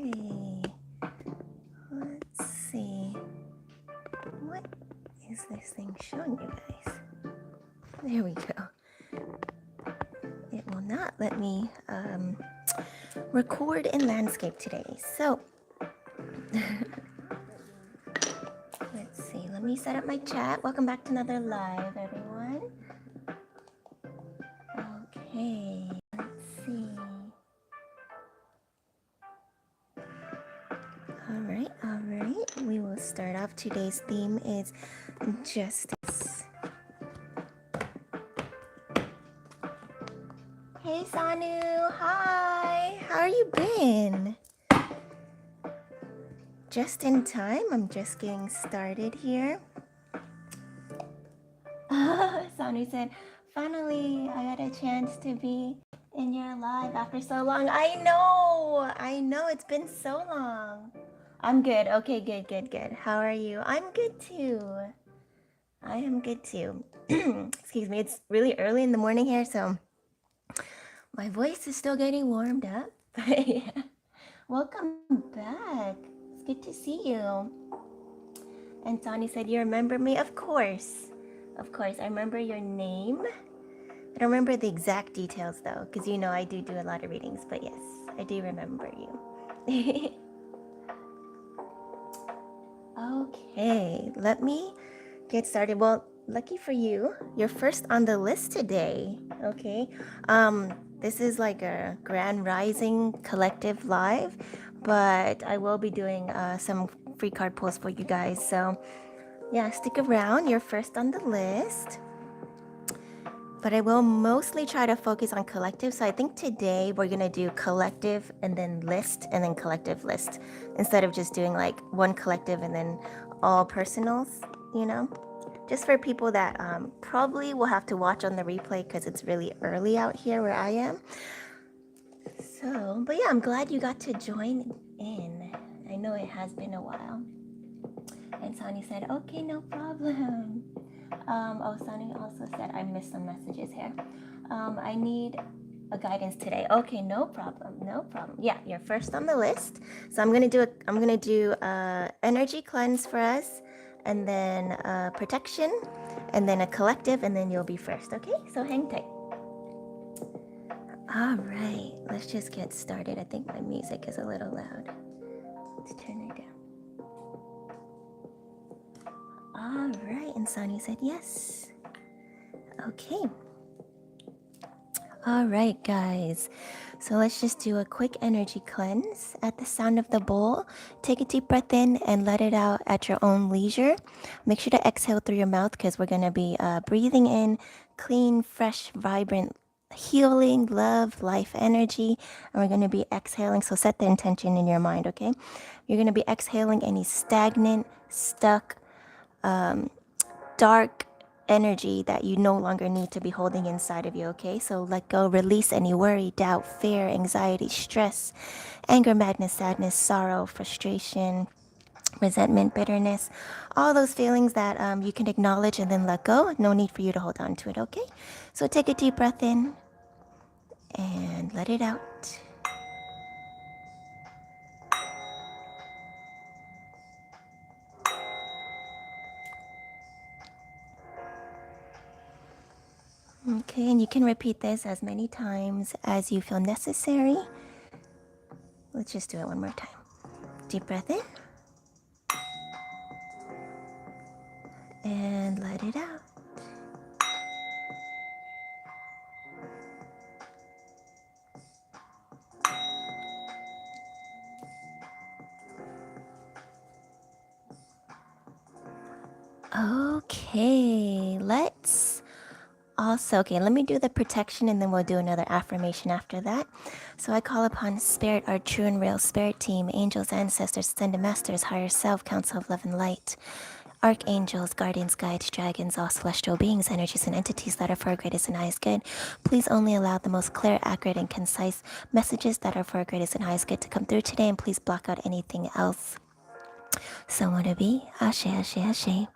Okay. Let's see. What is this thing showing you guys? There we go. It will not let me record in landscape today. So let's see. Let me set up my chat. Welcome back to another live, everyone. Okay. Let's see. All right. All right. We will start off. Today's theme is justice. Hey, Sanu. Hi. How are you been? Just in time. I'm just getting started here. Sanu said, finally, I got a chance to be in your live after so long. I know, it's been so long. I'm good. Okay, good. How are you? I'm good too. I am good too. Excuse me, it's really early in the morning here, so my voice is still getting warmed up. But yeah. Welcome back. It's good to see you. And Tani said, you remember me? Of course. Of course, I remember your name. I don't remember the exact details though, because you know I do a lot of readings, but yes, I do remember you. Okay, let me get started. Well, lucky for you, you're first on the list today. Okay. This is like a Grand Rising collective live, but I will be doing some free card pulls for you guys. So yeah, stick around. You're first on the list. But I will mostly try to focus on collective. So I think today we're gonna do collective and then list and then collective list instead of just doing like one collective and then all personals, you know? Just for people that probably will have to watch on the replay because it's really early out here where I am. So, but yeah, I'm glad you got to join in. I know it has been a while. And Sani said, okay, no problem. Sani also said, I missed some messages here. I need a guidance today. Okay, no problem. Yeah, you're first on the list. So I'm gonna do energy cleanse for us, and then protection, and then a collective, and then you'll be first. Okay, so hang tight. All right, let's just get started. I think my music is a little loud. Let's turn it down. All right, and Sani said yes. Okay. All right, guys. So let's just do a quick energy cleanse. At the sound of the bowl, take a deep breath in and let it out at your own leisure. Make sure to exhale through your mouth because we're going to be breathing in clean, fresh, vibrant, healing, love, life energy. And we're going to be exhaling. So set the intention in your mind, okay? You're going to be exhaling any stagnant, stuck, dark energy that you no longer need to be holding inside of you, okay? So let go, release any worry, doubt, fear, anxiety, stress, anger, madness, sadness, sorrow, frustration, resentment, bitterness, all those feelings that you can acknowledge and then let go. No need for you to hold on to it, okay? So take a deep breath in and let it out. Okay, and you can repeat this as many times as you feel necessary. Let's just do it one more time. Deep breath in and let it out. Okay, let me do the protection and then we'll do another affirmation after that. So I call upon Spirit, our true and real Spirit team, angels, ancestors, ascended masters, higher self, council of love and light, archangels, guardians, guides, dragons, all celestial beings, energies, and entities that are for our greatest and highest good. Please only allow the most clear, accurate, and concise messages that are for our greatest and highest good to come through today, and please block out anything else. So want to be Ashe, Ashe, Ashe.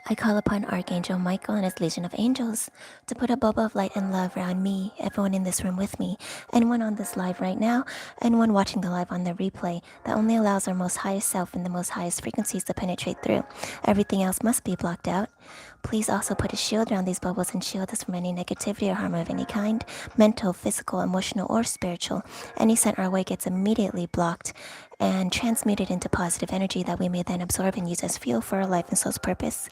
I call upon Archangel Michael and his legion of angels to put a bubble of light and love around me, everyone in this room with me, anyone on this live right now, anyone watching the live on the replay that only allows our most highest self and the most highest frequencies to penetrate through. Everything else must be blocked out. Please also put a shield around these bubbles and shield us from any negativity or harm of any kind, mental, physical, emotional, or spiritual. Any sent our way gets immediately blocked and transmuted into positive energy that we may then absorb and use as fuel for our life and soul's purpose.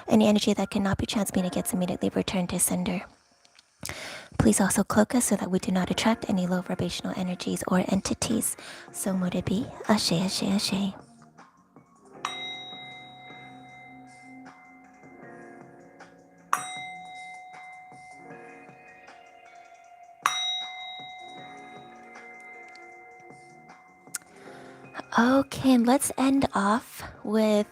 Any energy that cannot be transmuted gets immediately returned to sender. Please also cloak us so that we do not attract any low vibrational energies or entities. So mote it be. Ashe, ashe, ashe. Okay, and let's end off with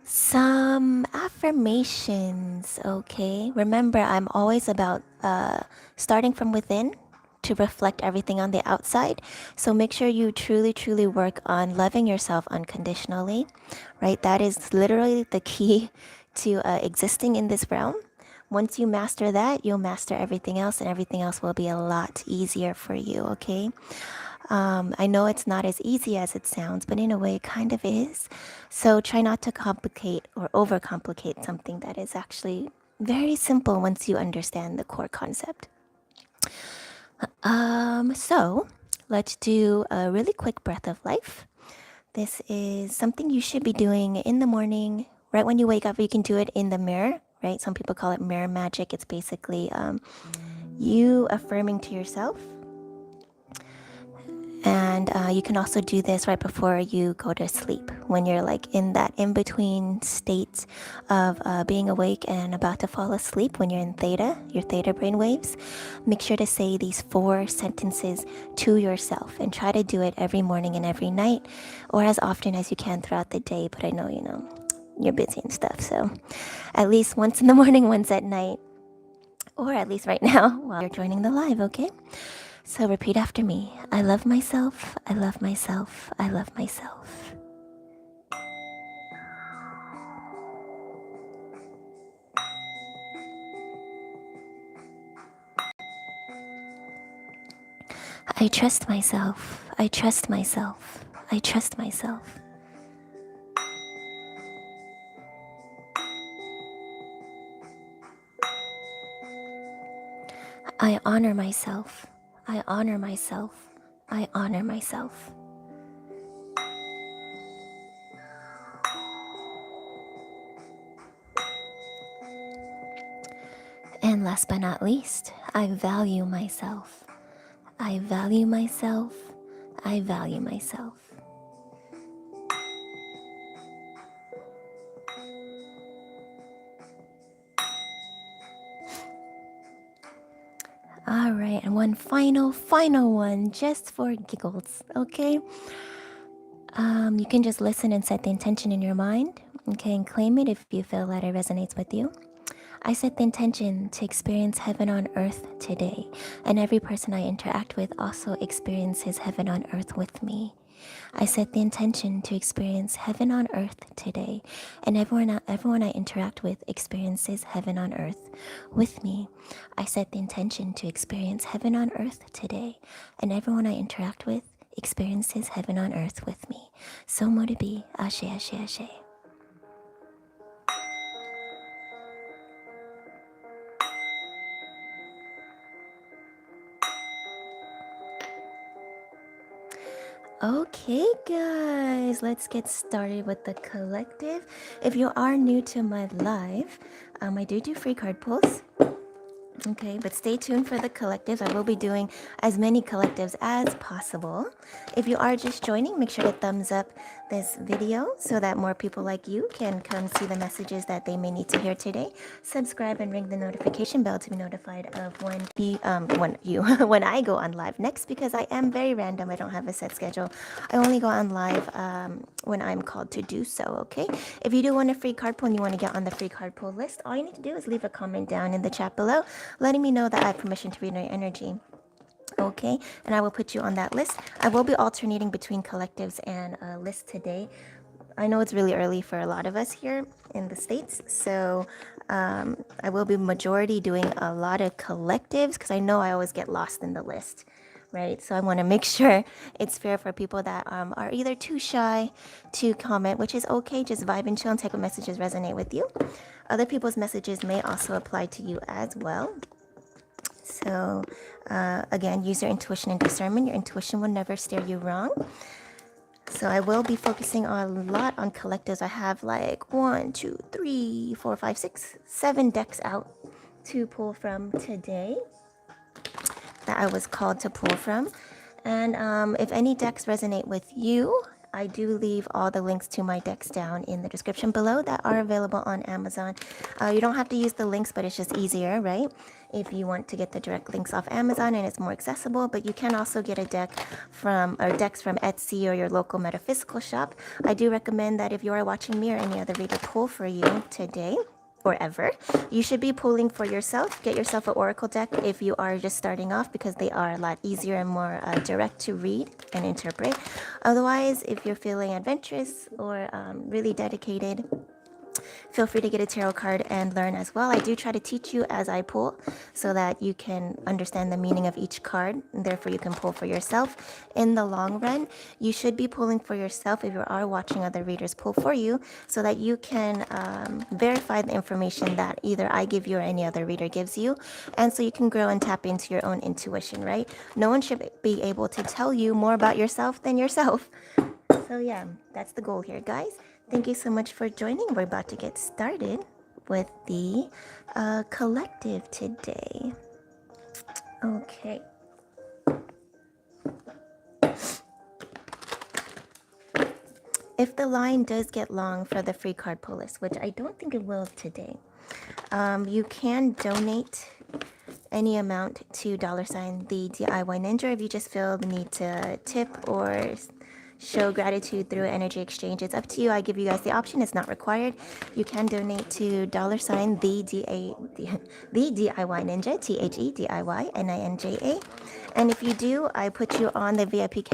some affirmations, okay? Remember, I'm always about starting from within to reflect everything on the outside. So make sure you truly, truly work on loving yourself unconditionally, right? That is literally the key to existing in this realm. Once you master that, you'll master everything else, and everything else will be a lot easier for you, okay? I know it's not as easy as it sounds, but in a way, it kind of is. So try not to complicate or overcomplicate something that is actually very simple once you understand the core concept. So let's do a really quick breath of life. This is something you should be doing in the morning, right when you wake up. You can do it in the mirror, right? Some people call it mirror magic. It's basically you affirming to yourself. And you can also do this right before you go to sleep when you're like in that in-between state of being awake and about to fall asleep. When you're in theta, your theta brain waves, make sure to say these 4 sentences to yourself and try to do it every morning and every night, or as often as you can throughout the day. But I know, you're busy and stuff, so at least once in the morning, once at night, or at least right now while you're joining the live, okay? So repeat after me. I love myself, I love myself, I love myself. I trust myself, I trust myself, I trust myself. I honor myself, I honor myself, I honor myself. And last but not least, I value myself. I value myself. I value myself. All right, and one final one just for giggles, okay? You can just listen and set the intention in your mind, okay, and claim it if you feel that it resonates with you. I set the intention to experience heaven on earth today, and every person I interact with also experiences heaven on earth with me. I set the intention to experience heaven on earth today, and everyone I interact with experiences heaven on earth with me. I set the intention to experience heaven on earth today, and everyone I interact with experiences heaven on earth with me. So mote it be. Ashe, ashe, ashe. Okay, guys, let's get started with the collective. If you are new to my live, I do free card pulls. Okay, but stay tuned for the collectives. I will be doing as many collectives as possible. If you are just joining, make sure to thumbs up this video so that more people like you can come see the messages that they may need to hear today. Subscribe and ring the notification bell to be notified of when I go on live next, because I am very random. I don't have a set schedule. I only go on live when I'm called to do so, okay? If you do want a free card pull and you want to get on the free card pull list, all you need to do is leave a comment down in the chat below, letting me know that I have permission to read your energy. Okay, and I will put you on that list. I will be alternating between collectives and lists today. I know it's really early for a lot of us here in the States. So I will be majority doing a lot of collectives because I know I always get lost in the list, right? So I want to make sure it's fair for people that are either too shy to comment, which is okay. Just vibe and chill and take what messages resonate with you. Other people's messages may also apply to you as well. So again, use your intuition and discernment. Your intuition will never steer you wrong. So I will be focusing a lot on collectives. I have like 1, 2, 3, 4, 5, 6, 7 decks out to pull from today that I was called to pull from. And if any decks resonate with you, I do leave all the links to my decks down in the description below that are available on Amazon. You don't have to use the links, but it's just easier, right? If you want to get the direct links off Amazon and it's more accessible, but you can also get a deck from or decks from Etsy or your local metaphysical shop. I do recommend that if you are watching me or any other reader pull for you today or ever, you should be pulling for yourself. Get yourself an oracle deck if you are just starting off because they are a lot easier and more direct to read and interpret. Otherwise, if you're feeling adventurous or really dedicated, feel free to get a tarot card and learn as well. I do try to teach you as I pull so that you can understand the meaning of each card, and therefore you can pull for yourself. In the long run, you should be pulling for yourself if you are watching other readers pull for you so that you can verify the information that either I give you or any other reader gives you, and so you can grow and tap into your own intuition, right? No one should be able to tell you more about yourself than yourself. So yeah, that's the goal here, guys. Thank you so much for joining. We're about to get started with the collective today. Okay. If the line does get long for the free card pull list, which I don't think it will today, you can donate any amount to $ the DIY Ninja if you just feel the need to tip or show gratitude through energy exchange. It's up to you. I give you guys the option. It's not required. You can donate to $ the DIY Ninja, THEDIYNINJA. And if you do, I put you on the VIP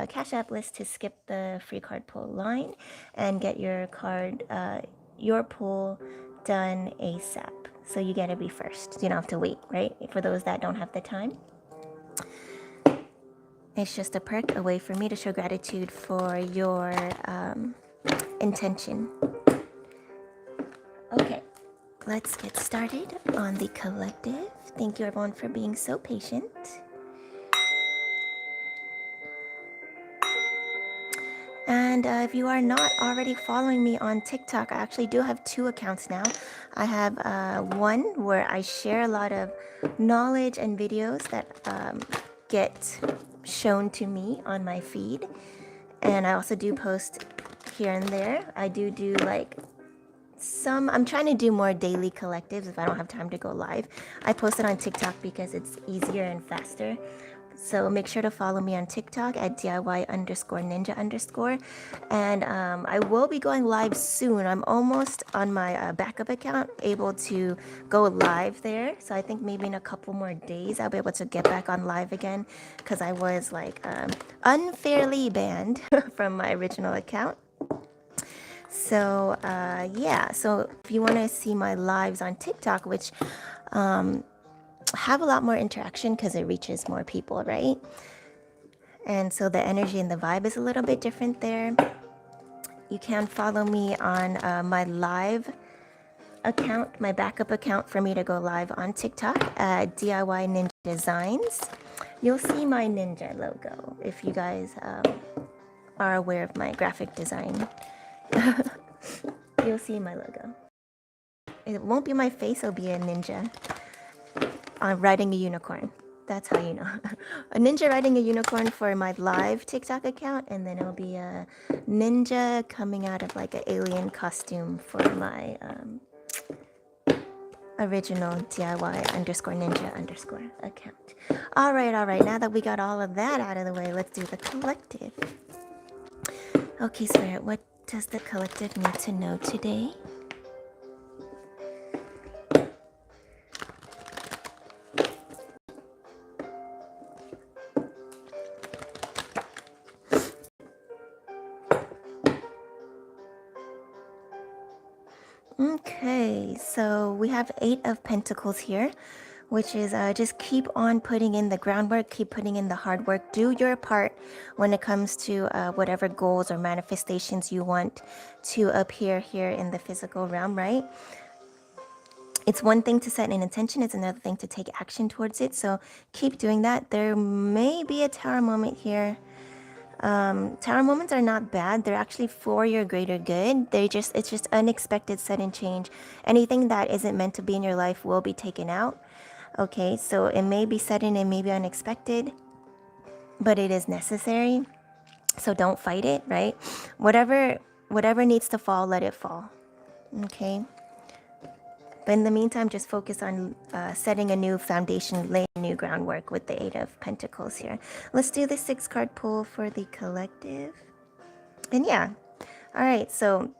Cash App list to skip the free card pull line and get your card, your pull done ASAP. So you gotta be first. You don't have to wait, right? For those that don't have the time. It's just a perk, a way for me to show gratitude for your intention. Okay, let's get started on the collective. Thank you everyone for being so patient. And if you are not already following me on TikTok, I actually do have 2 accounts now. I have one where I share a lot of knowledge and videos that get shown to me on my feed. And I also do post here and there. I do like I'm trying to do more daily collectives if I don't have time to go live. I post it on TikTok because it's easier and faster. So make sure to follow me on TikTok at DIY_ninja_. And I will be going live soon. I'm almost on my backup account able to go live there. So I think maybe in a couple more days I'll be able to get back on live again because I was like unfairly banned from my original account. So yeah, so if you want to see my lives on TikTok, which have a lot more interaction because it reaches more people, right? And so the energy and the vibe is a little bit different there. You can follow me on my live account, my backup account for me to go live on TikTok at DIY Ninja Designs. You'll see my ninja logo if you guys are aware of my graphic design. You'll see my logo. It won't be my face, it'll be a ninja riding a unicorn. That's how you know. A ninja riding a unicorn for my live TikTok account, and then it'll be a ninja coming out of like an alien costume for my original DIY_ninja_ account. All right. Now that we got all of that out of the way, let's do the collective. Okay, Spirit, what does the collective need to know today? Okay, so we have Eight of Pentacles here, which is just keep on putting in the groundwork, keep putting in the hard work, do your part when it comes to whatever goals or manifestations you want to appear here in the physical realm, right? It's one thing to set an intention, it's another thing to take action towards it. So keep doing that. There may be a tower moment here. Tower moments are not bad. They're actually for your greater good. It's just unexpected sudden change. Anything that isn't meant to be in your life will be taken out. Okay, so it may be sudden, it may be unexpected, but it is necessary. So don't fight it, right? Whatever needs to fall, let it fall. Okay. But in the meantime, just focus on setting a new foundation, laying new groundwork with the Eight of Pentacles here. Let's do the 6-card pull for the collective. And yeah, all right, so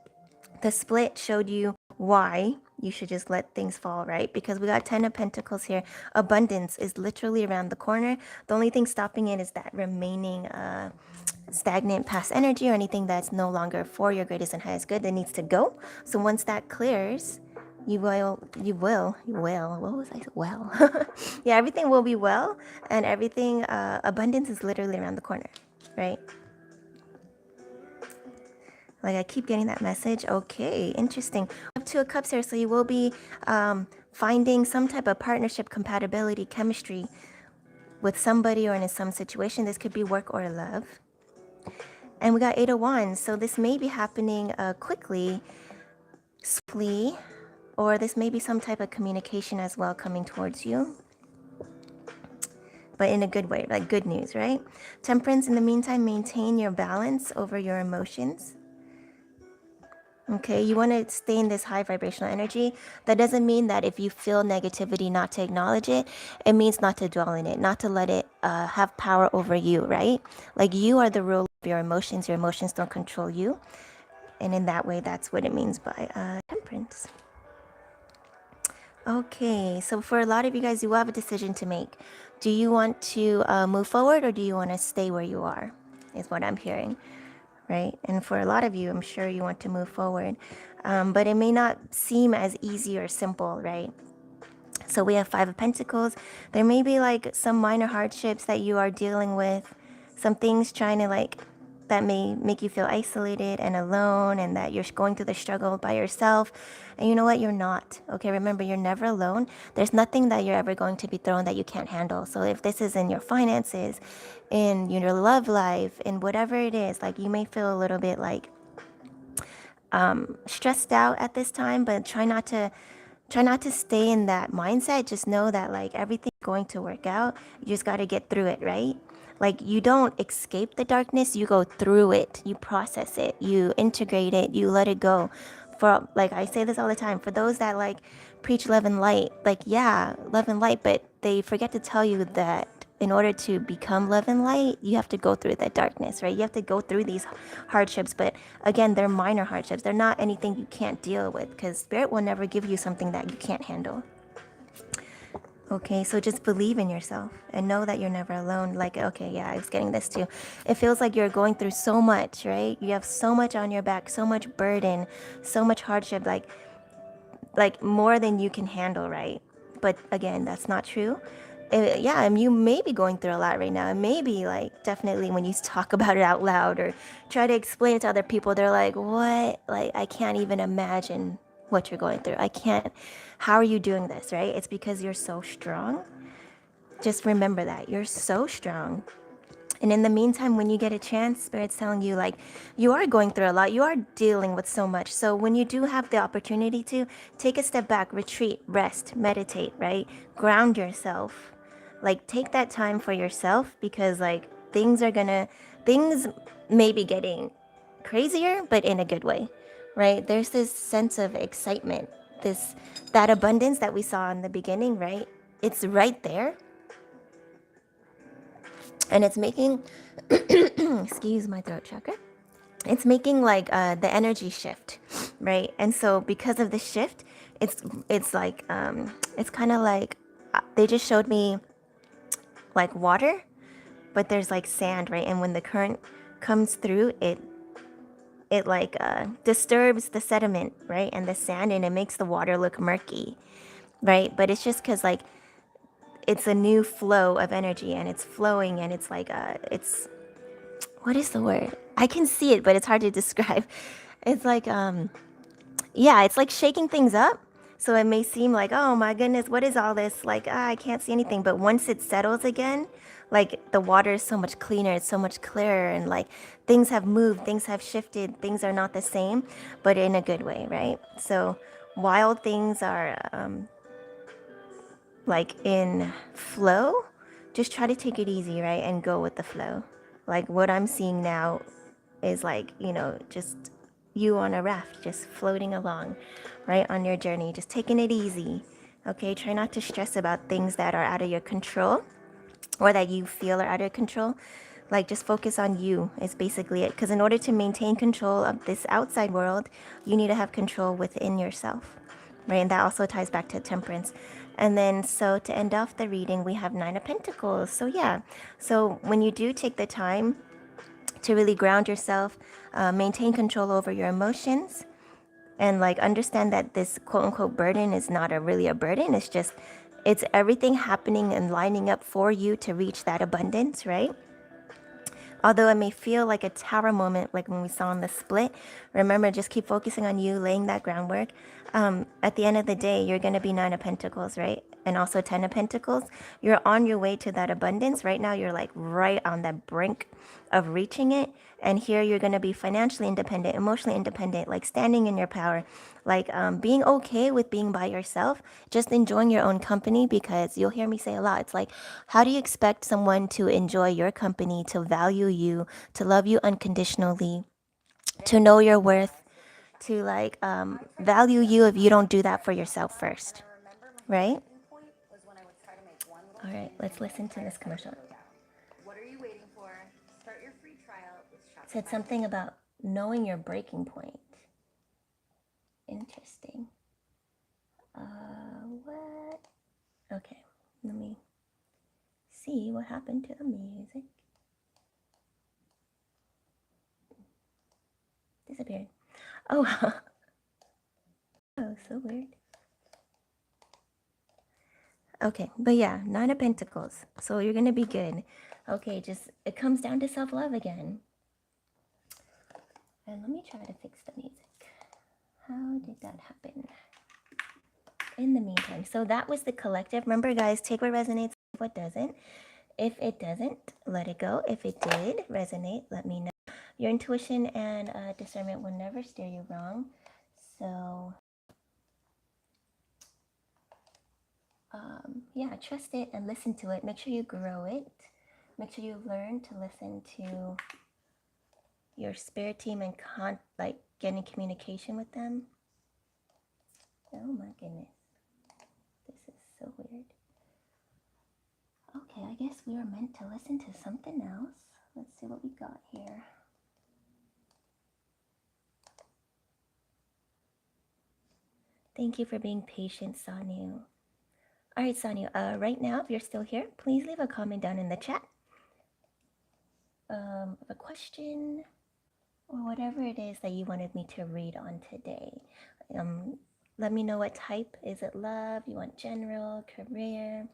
the split showed you why you should just let things fall, right? Because we got 10 of Pentacles here. Abundance is literally around the corner. The only thing stopping it is that remaining stagnant past energy or anything that's no longer for your greatest and highest good that needs to go. So once that clears, you will, what was I, well, yeah, everything will be well, and everything, abundance is literally around the corner, right? Like I keep getting that message. Okay, interesting. Up to a cups here, so you will be finding some type of partnership, compatibility, chemistry with somebody or in some situation. This could be work or love. And we got 8 of Wands, so this may be happening quickly, swiftly, or this may be some type of communication as well coming towards you. But in a good way, like good news, right? Temperance, in the meantime, maintain your balance over your emotions. Okay, you want to stay in this high vibrational energy. That doesn't mean that if you feel negativity, not to acknowledge it. It means not to dwell in it, not to let it have power over you, right? Like you are the ruler of your emotions. Your emotions don't control you. And in that way, that's what it means by temperance. Okay, so for a lot of you guys, you will have a decision to make. Do you want to move forward or do you want to stay where you are? Is what I'm hearing. Right? And for a lot of you, I'm sure you want to move forward. But it may not seem as easy or simple, right? So we have 5 of Pentacles. There may be like some minor hardships that you are dealing with, some things trying to like, that may make you feel isolated and alone and that you're going through the struggle by yourself. And you know what? You're not. Okay, remember, you're never alone. There's nothing that you're ever going to be thrown that you can't handle. So if this is in your finances, in your love life, in whatever it is, like you may feel a little bit like stressed out at this time, but try not to stay in that mindset. Just know that like everything's going to work out. You just got to get through it, right? Like you don't escape the darkness, you go through it, you process it, you integrate it, you let it go. For like I say this all the time, for those that like preach love and light, like yeah, love and light, but they forget to tell you that in order to become love and light, you have to go through that darkness, right? You have to go through these hardships, but again, they're minor hardships. They're not anything you can't deal with, because spirit will never give you something that you can't handle. Okay, so just believe in yourself and know that you're never alone. Like, okay, yeah, I was getting this too. It feels like you're going through so much, right? You have so much on your back, so much burden, so much hardship, like more than you can handle, right? But again, that's not true. Yeah, and you may be going through a lot right now. And maybe like definitely when you talk about it out loud or try to explain it to other people, they're like, what? Like, I can't even imagine what you're going through. I can't. How are you doing this, right? It's because you're so strong. Just remember that you're so strong. And in the meantime, when you get a chance, Spirit's telling you, like, you are going through a lot. You are dealing with so much. So when you do have the opportunity to, take a step back, retreat, rest, meditate, right? Ground yourself. Like, take that time for yourself, because, like, things may be getting crazier, but in a good way, right? There's this sense of excitement, that abundance that we saw in the beginning, right? It's right there. And it's making, excuse my throat chakra, it's making like the energy shift, right? And so because of the shift, it's like it's kind of like they just showed me like water, but there's like sand, right? And when the current comes through, it it like disturbs the sediment, right, and the sand, and it makes the water look murky, right? But it's just because like it's a new flow of energy and it's flowing and it's like it's what is the word? I can see it, but it's hard to describe. It's like yeah, it's like shaking things up. So it may seem like, oh my goodness, what is all this? Like, I can't see anything. But once it settles again, like the water is so much cleaner, it's so much clearer, and like things have moved, things have shifted, things are not the same, but in a good way, right? So while things are like in flow, just try to take it easy, right? And go with the flow. Like what I'm seeing now is like, just you on a raft, just floating along, right? On your journey, just taking it easy. Okay, try not to stress about things that are out of your control or that you feel are out of control. Like just focus on you is basically it. Because in order to maintain control of this outside world, you need to have control within yourself, right? And that also ties back to temperance. And then, so to end off the reading, we have Nine of Pentacles. So yeah, so when you do take the time to really ground yourself, maintain control over your emotions, and like understand that this quote unquote burden is not really a burden. It's just, it's everything happening and lining up for you to reach that abundance, right? Although it may feel like a tower moment, like when we saw in the split, remember, just keep focusing on you, laying that groundwork. At the end of the day, you're going to be Nine of Pentacles, right? And also Ten of Pentacles. You're on your way to that abundance. Right now, you're like right on the brink of reaching it. And here you're going to be financially independent, emotionally independent, like standing in your power, like being okay with being by yourself, just enjoying your own company. Because you'll hear me say a lot, it's like, how do you expect someone to enjoy your company, to value you, to love you unconditionally, to know your worth, to like value you if you don't do that for yourself first, right? All right, let's listen to this commercial. What are you waiting for? Start your free trial with Shopify. Said something about knowing your breaking point. Interesting. What? Okay, let me see what happened to the music. Disappeared. Oh, oh, so weird. Okay, but yeah, Nine of Pentacles. So you're gonna be good. Okay, just it comes down to self-love again. And let me try to fix the music. How did that happen? In the meantime, so that was the collective. Remember, guys, take what resonates, what doesn't. If it doesn't, let it go. If it did resonate, let me know. Your intuition and discernment will never steer you wrong. So, yeah, trust it and listen to it. Make sure you grow it. Make sure you learn to listen to your spirit team and like getting communication with them. Oh my goodness. This is so weird. Okay, I guess we were meant to listen to something else. Let's see what we got here. Thank you for being patient, Sanu. All right, Sanu, right now, if you're still here, please leave a comment down in the chat. A question or whatever it is that you wanted me to read on today. Let me know what type. Is it love? You want general, career?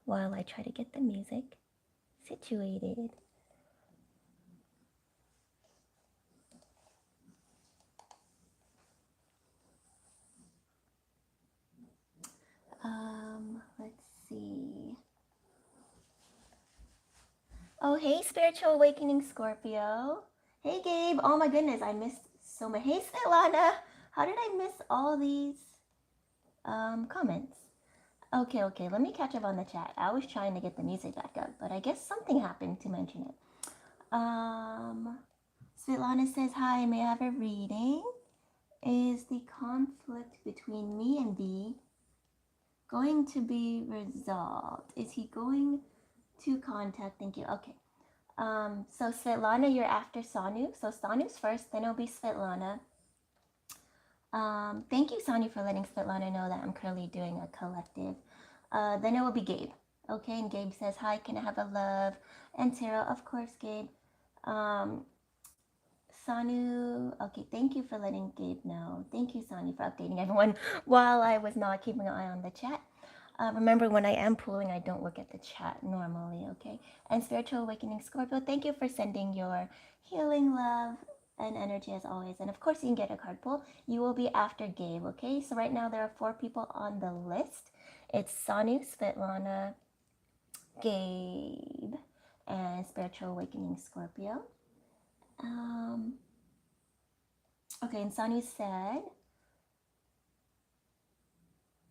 While I try to get the music situated. Let's see. Oh, hey, Spiritual Awakening Scorpio. Hey, Gabe. Oh my goodness, I missed so much. Hey, Svetlana. How did I miss all these comments? Okay, let me catch up on the chat. I was trying to get the music back up, but I guess something happened to mention it. Svetlana says, hi, may I have a reading? Is the conflict between me and B going to be resolved? Is he going to contact? Thank you. Okay. So Svetlana, you're after Sanu. So Sanu's first, then it'll be Svetlana. Thank you, Sanu, for letting Svetlana know that I'm currently doing a collective. Then it will be Gabe. Okay, and Gabe says, hi, can I have a love? And Tara, of course, Gabe. Sanu, okay, thank you for letting Gabe know. Thank you, Sanu, for updating everyone while I was not keeping an eye on the chat. Remember, when I am pulling, I don't look at the chat normally, okay? And Spiritual Awakening Scorpio, thank you for sending your healing love and energy as always. And of course, you can get a card pull. You will be after Gabe, okay? So right now, there are 4 people on the list. It's Sanu, Svetlana, Gabe, and Spiritual Awakening Scorpio. Okay, and Sanu said,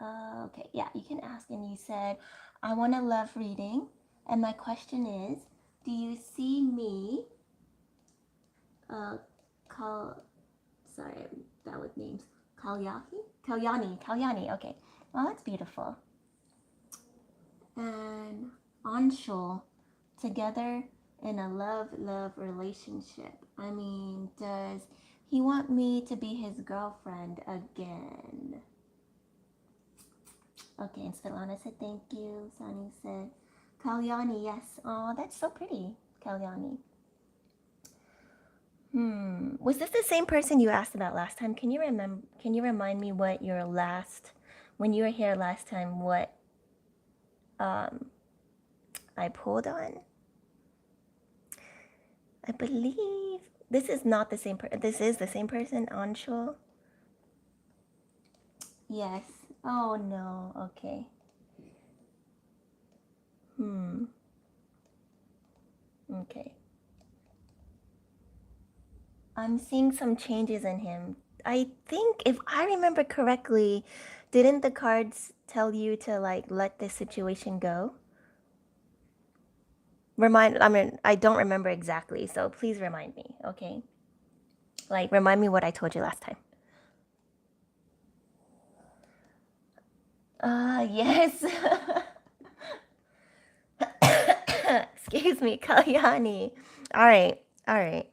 okay, yeah, you can ask. And you said, I want a love reading. And my question is, do you see me, sorry, I'm bad with names. Kalyani, okay. Well, that's beautiful. And Anshul, together in a love relationship. I mean, does he want me to be his girlfriend again? Okay, and Svetlana said thank you. Sani said, Kalyani, yes. Oh, that's so pretty, Kalyani. Was this the same person you asked about last time? Can you remind me what your last, when you were here last time, what I pulled on? I believe this is not the same person. This is the same person, Anshul. Yes. Oh no. Okay. Okay. I'm seeing some changes in him. I think if I remember correctly, didn't the cards tell you to like let this situation go? I don't remember exactly, so please remind me, okay? Like remind me what I told you last time. Yes. Excuse me, Kalyani. All right.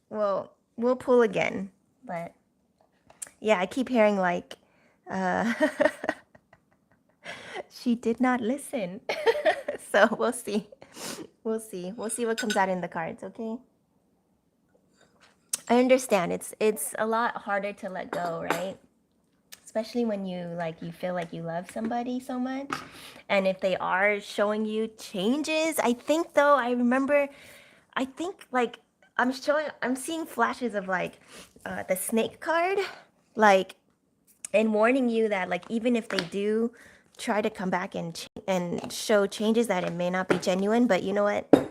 Well, we'll pull again, but yeah, I keep hearing like, she did not listen. So we'll see. We'll see what comes out in the cards, okay? I understand it's a lot harder to let go, right? Especially when you feel like you love somebody so much, and if they are showing you changes. I think though, like I'm seeing flashes of like the snake card, like, and warning you that like even if they do try to come back and show changes, that it may not be genuine. But you know what?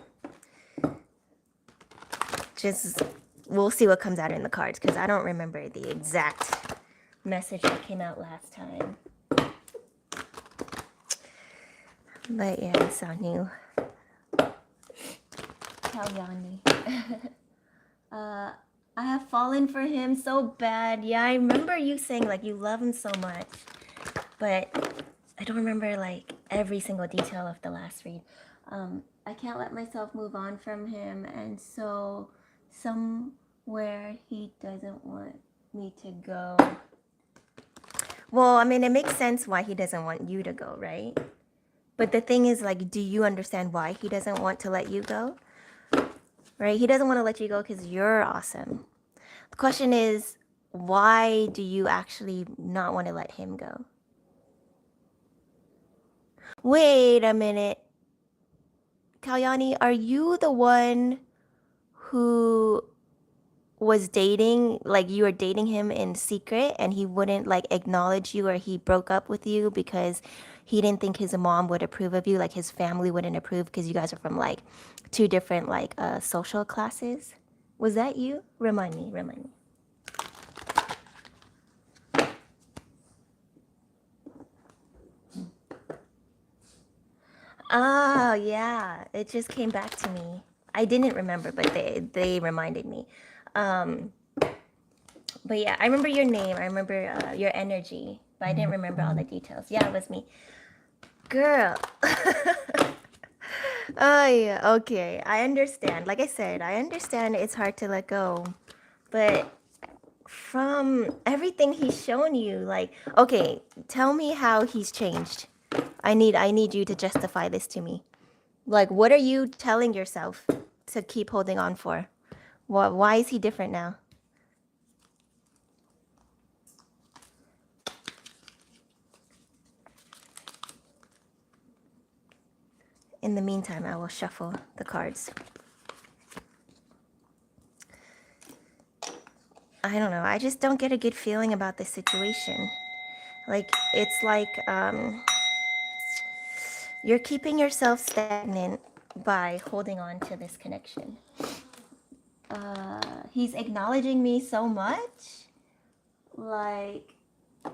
Just we'll see what comes out in the cards, because I don't remember the exact message that came out last time. But yeah, Sanu. Kalyani. I have fallen for him so bad. Yeah, I remember you saying like you love him so much, but I don't remember like every single detail of the last read. I can't let myself move on from him, and so somewhere he doesn't want me to go. Well, I mean, it makes sense why he doesn't want you to go, right? But the thing is, like, do you understand why he doesn't want to let you go? Right? He doesn't want to let you go because you're awesome. The question is, why do you actually not want to let him go? Wait a minute. Kalyani, are you the one who was dating, like you were dating him in secret and he wouldn't like acknowledge you, or he broke up with you because he didn't think his mom would approve of you, like his family wouldn't approve because you guys are from like 2 different like social classes? Was that you? Remind me. Oh yeah, it just came back to me. I didn't remember, but they reminded me. But yeah, I remember your name. I remember your energy, but I didn't remember all the details. Yeah, it was me. Girl. Oh yeah, okay. I understand. Like I said, I understand it's hard to let go. But from everything he's shown you, like, okay, tell me how he's changed. I need you to justify this to me. Like, what are you telling yourself to keep holding on for? Why is he different now? In the meantime, I will shuffle the cards. I don't know. I just don't get a good feeling about this situation. Like, it's like you're keeping yourself stagnant by holding on to this connection. He's acknowledging me so much, like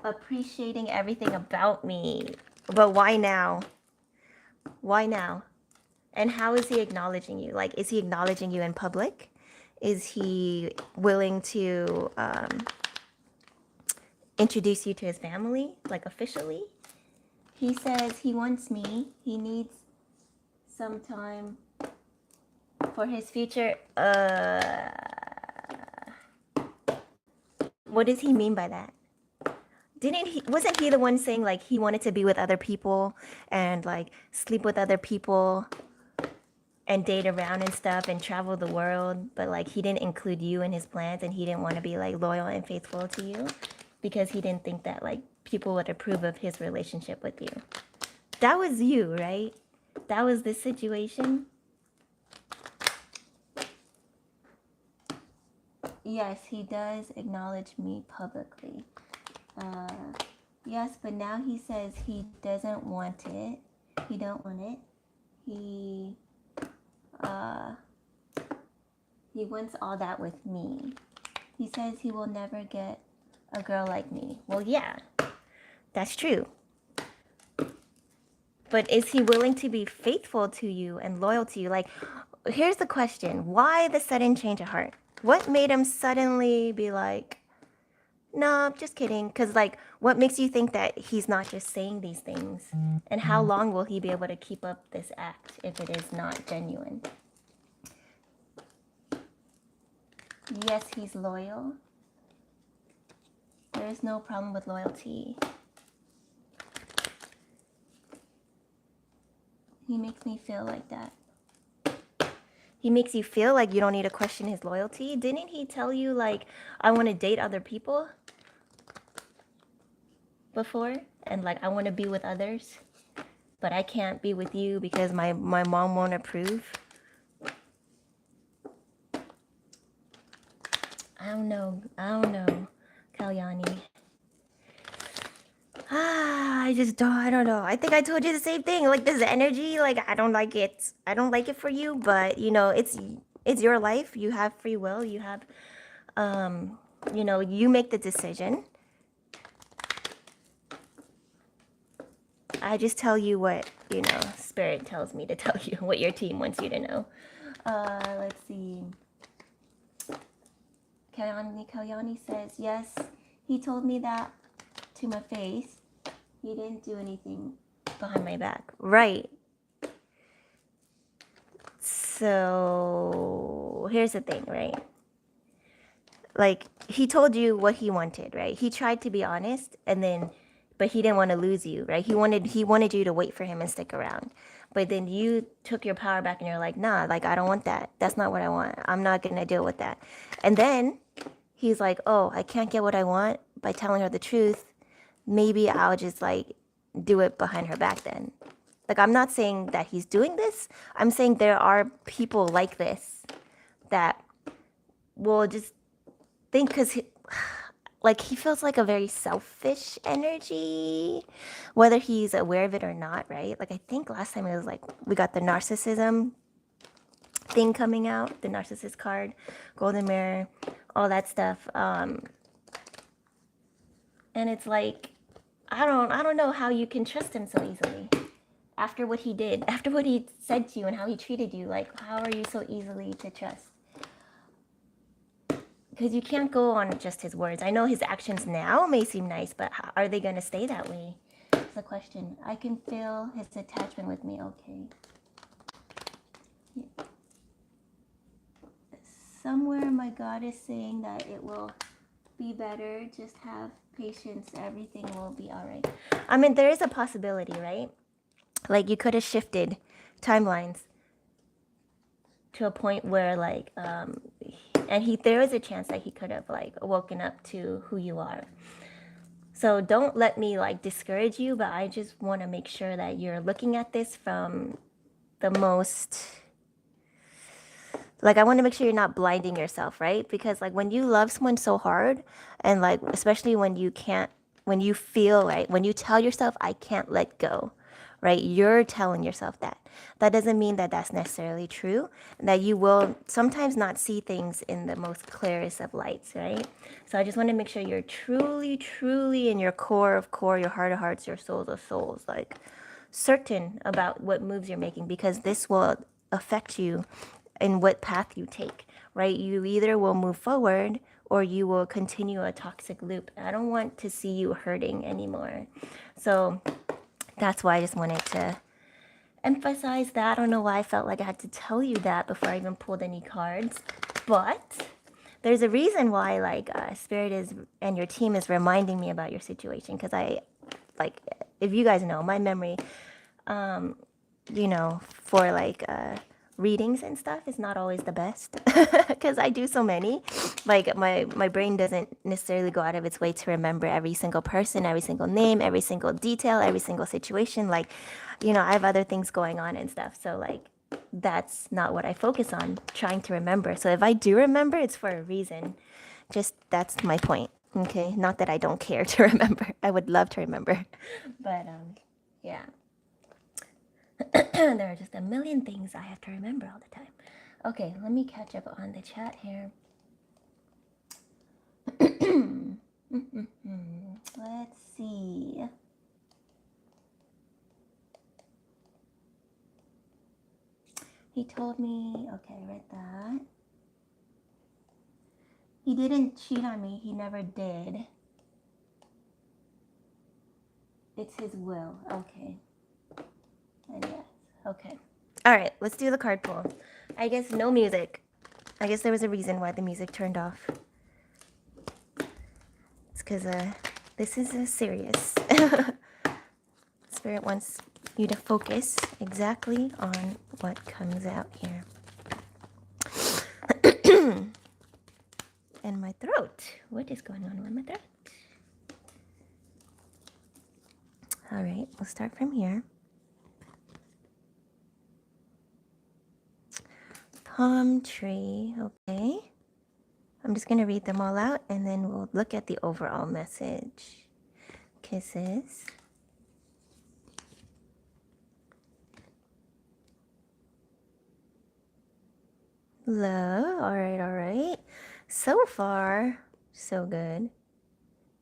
appreciating everything about me. But why now? Why now? And how is he acknowledging you? Like, is he acknowledging you in public? Is he willing to introduce you to his family, like officially? He says he wants me. He needs some time for his future. What does he mean by that? Wasn't he the one saying like he wanted to be with other people and like sleep with other people and date around and stuff and travel the world, but like he didn't include you in his plans and he didn't want to be like loyal and faithful to you because he didn't think that like people would approve of his relationship with you. That was you, right? That was this situation. Yes, he does acknowledge me publicly. Yes, but now he says he doesn't want it. He don't want it. He wants all that with me. He says he will never get a girl like me. Well, yeah, that's true. But is he willing to be faithful to you and loyal to you? Like, here's the question. Why the sudden change of heart? What made him suddenly be like, no, I'm just kidding? Because, like, what makes you think that he's not just saying these things? And how long will he be able to keep up this act if it is not genuine? Yes, he's loyal. There is no problem with loyalty. He makes me feel like that. He makes you feel like you don't need to question his loyalty. Didn't he tell you, like, I want to date other people before? And, like, I want to be with others, but I can't be with you because my mom won't approve? I don't know, Kalyani. I don't know. I think I told you the same thing. Like, this energy, like, I don't like it. I don't like it for you, but, you know, it's your life. You have free will. You have, you know, you make the decision. I just tell you what, you know, Spirit tells me to tell you, what your team wants you to know. Let's see. Kalyani says, yes, he told me that to my face. He didn't do anything behind my back. Right. So here's the thing, right? Like, he told you what he wanted, right? He tried to be honest, and then, but he didn't want to lose you, right? He wanted you to wait for him and stick around. But then you took your power back and you're like, nah, like, I don't want that. That's not what I want. I'm not going to deal with that. And then he's like, oh, I can't get what I want by telling her the truth. Maybe I'll just like do it behind her back then. Like, I'm not saying that he's doing this. I'm saying there are people like this that will just think, because like, he feels like a very selfish energy, whether he's aware of it or not, right? Like, I think last time it was like we got the narcissism thing coming out, the narcissist card, golden mirror, all that stuff. And it's like, I don't know how you can trust him so easily. After what he did, after what he said to you and how he treated you, like, how are you so easily to trust? Because you can't go on just his words. I know his actions now may seem nice, but are they going to stay that way? That's the question. I can feel his attachment with me. Okay. Yeah. Somewhere my God is saying that it will be better. Just have patience. Everything will be all right. I mean, there is a possibility, right? Like, you could have shifted timelines to a point where, like, and And there is a chance that he could have like woken up to who you are. So don't let me like discourage you, but I just want to make sure that you're looking at this from the most, like, I want to make sure you're not blinding yourself, right? Because like when you love someone so hard, and like especially when you can't, when you feel right, when you tell yourself I can't let go, right? You're telling yourself that. That doesn't mean that that's necessarily true, that you will sometimes not see things in the most clearest of lights, right? So I just want to make sure you're truly, truly in your core of core, your heart of hearts, your souls of souls, like certain about what moves you're making, because this will affect you in what path you take, right? You either will move forward or you will continue a toxic loop. I don't want to see you hurting anymore. So that's why I just wanted to emphasize that. I don't know why I felt like I had to tell you that before I even pulled any cards, but there's a reason why like Spirit is and your team is reminding me about your situation, because I like, if you guys know my memory, you know, for like readings and stuff is not always the best because I do so many. Like my brain doesn't necessarily go out of its way to remember every single person, every single name, every single detail, every single situation. Like, you know, I have other things going on and stuff. So like that's not what I focus on trying to remember. So if I do remember, it's for a reason. Just that's my point. Okay, not that I don't care to remember. I would love to remember, but yeah. There are just a million things I have to remember all the time. Okay, let me catch up on the chat here. Let's see. He told me, okay, I read that. He didn't cheat on me. He never did. It's his will. Okay. And yes. Okay. All right, let's do the card pull. I guess no music. I guess there was a reason why the music turned off. It's because this is serious. Spirit wants you to focus exactly on what comes out here. And my throat. What is going on with my throat? All right, we'll start from here. Palm tree, okay. I'm just going to read them all out and then we'll look at the overall message. Kisses. Love, all right, all right. So far, so good.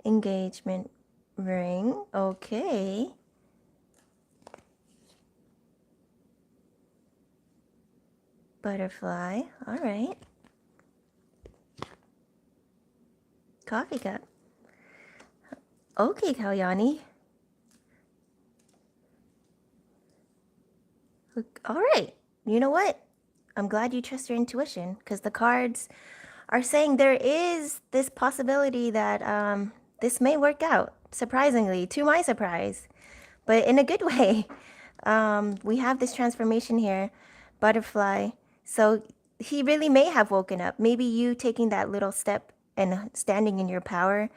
Engagement ring, okay. Butterfly, all right. Coffee cup. Okay, Kalyani. All right. You know what? I'm glad you trust your intuition, because the cards are saying there is this possibility that this may work out, surprisingly, to my surprise, but in a good way. We have this transformation here, butterfly. So he really may have woken up. Maybe you taking that little step and standing in your power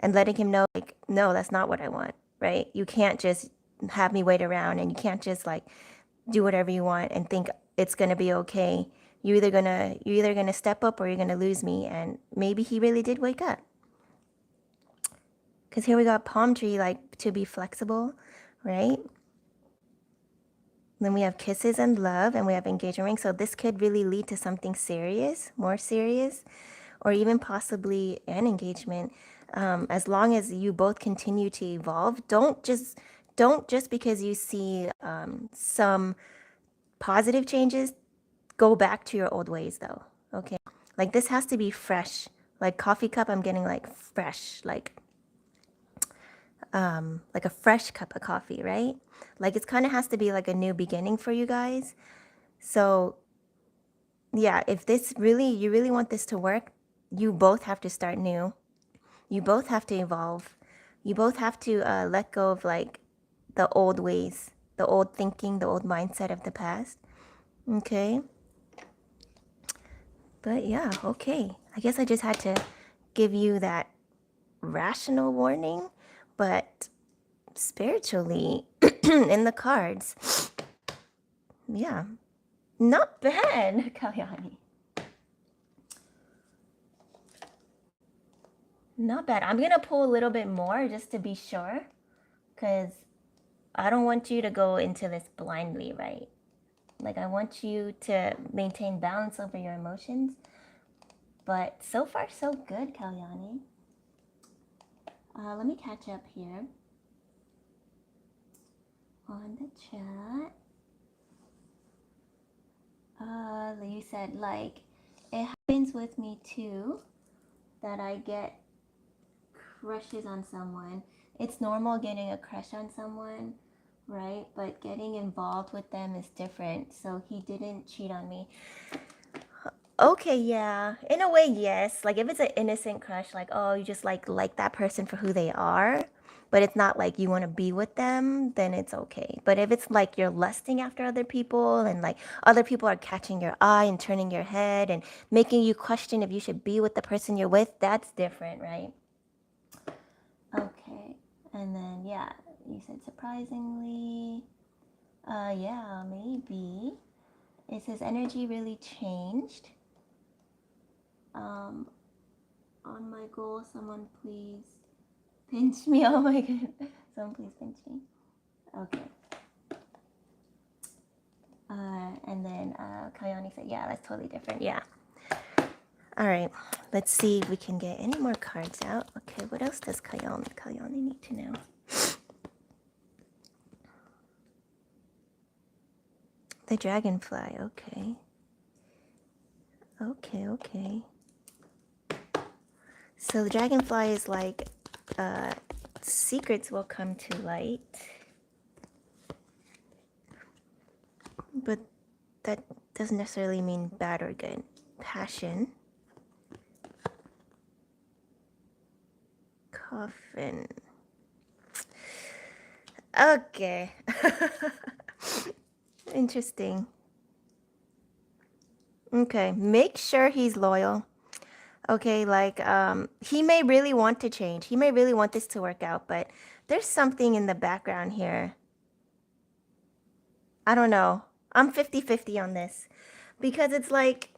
and letting him know, like, no, that's not what I want, right? You can't just have me wait around, and you can't just like do whatever you want and think it's gonna be okay. You're either gonna step up or you're gonna lose me. And maybe he really did wake up. Because here we got palm tree, like to be flexible, right? Then we have kisses and love, and we have engagement ring. So this could really lead to something serious, more serious, or even possibly an engagement. As long as you both continue to evolve, don't just because you see some positive changes, go back to your old ways though. Okay, like this has to be fresh. Like coffee cup, I'm getting like fresh, like a fresh cup of coffee, right? Like it's kind of has to be like a new beginning for you guys. So yeah, if this really, you really want this to work, you both have to start new. You both have to evolve. You both have to let go of like the old ways, the old thinking, the old mindset of the past. Okay. But yeah, okay. I guess I just had to give you that rational warning, but spiritually, in the cards, yeah, not bad, Kalyani. Not bad. I'm gonna pull a little bit more just to be sure, because I don't want you to go into this blindly, right? Like, I want you to maintain balance over your emotions. But so far, so good, Kalyani. Let me catch up here on the chat. You said, like, it happens with me too that I get crushes on someone. It's normal getting a crush on someone, right? But getting involved with them is different. So he didn't cheat on me. Okay, yeah. In a way, yes. Like if it's an innocent crush, like oh, you just like that person for who they are, but it's not like you want to be with them, then it's okay. But if it's like you're lusting after other people and like other people are catching your eye and turning your head and making you question if you should be with the person you're with, that's different, right? Okay. And then yeah, you said surprisingly. Yeah, maybe. It says energy really changed. On my goal, someone please pinch me. Oh my god. Someone please pinch me. Okay. And then Kayani said, yeah, that's totally different. Yeah. All right. Let's see if we can get any more cards out. Okay, what else does Kayani need to know? The dragonfly. Okay. Okay. So the dragonfly is like secrets will come to light. But that doesn't necessarily mean bad or good. Passion. Coffin. Okay. Interesting. Okay, make sure he's loyal. Okay, like he may really want to change. He may really want this to work out, but there's something in the background here. I don't know. I'm 50-50 on this because it's like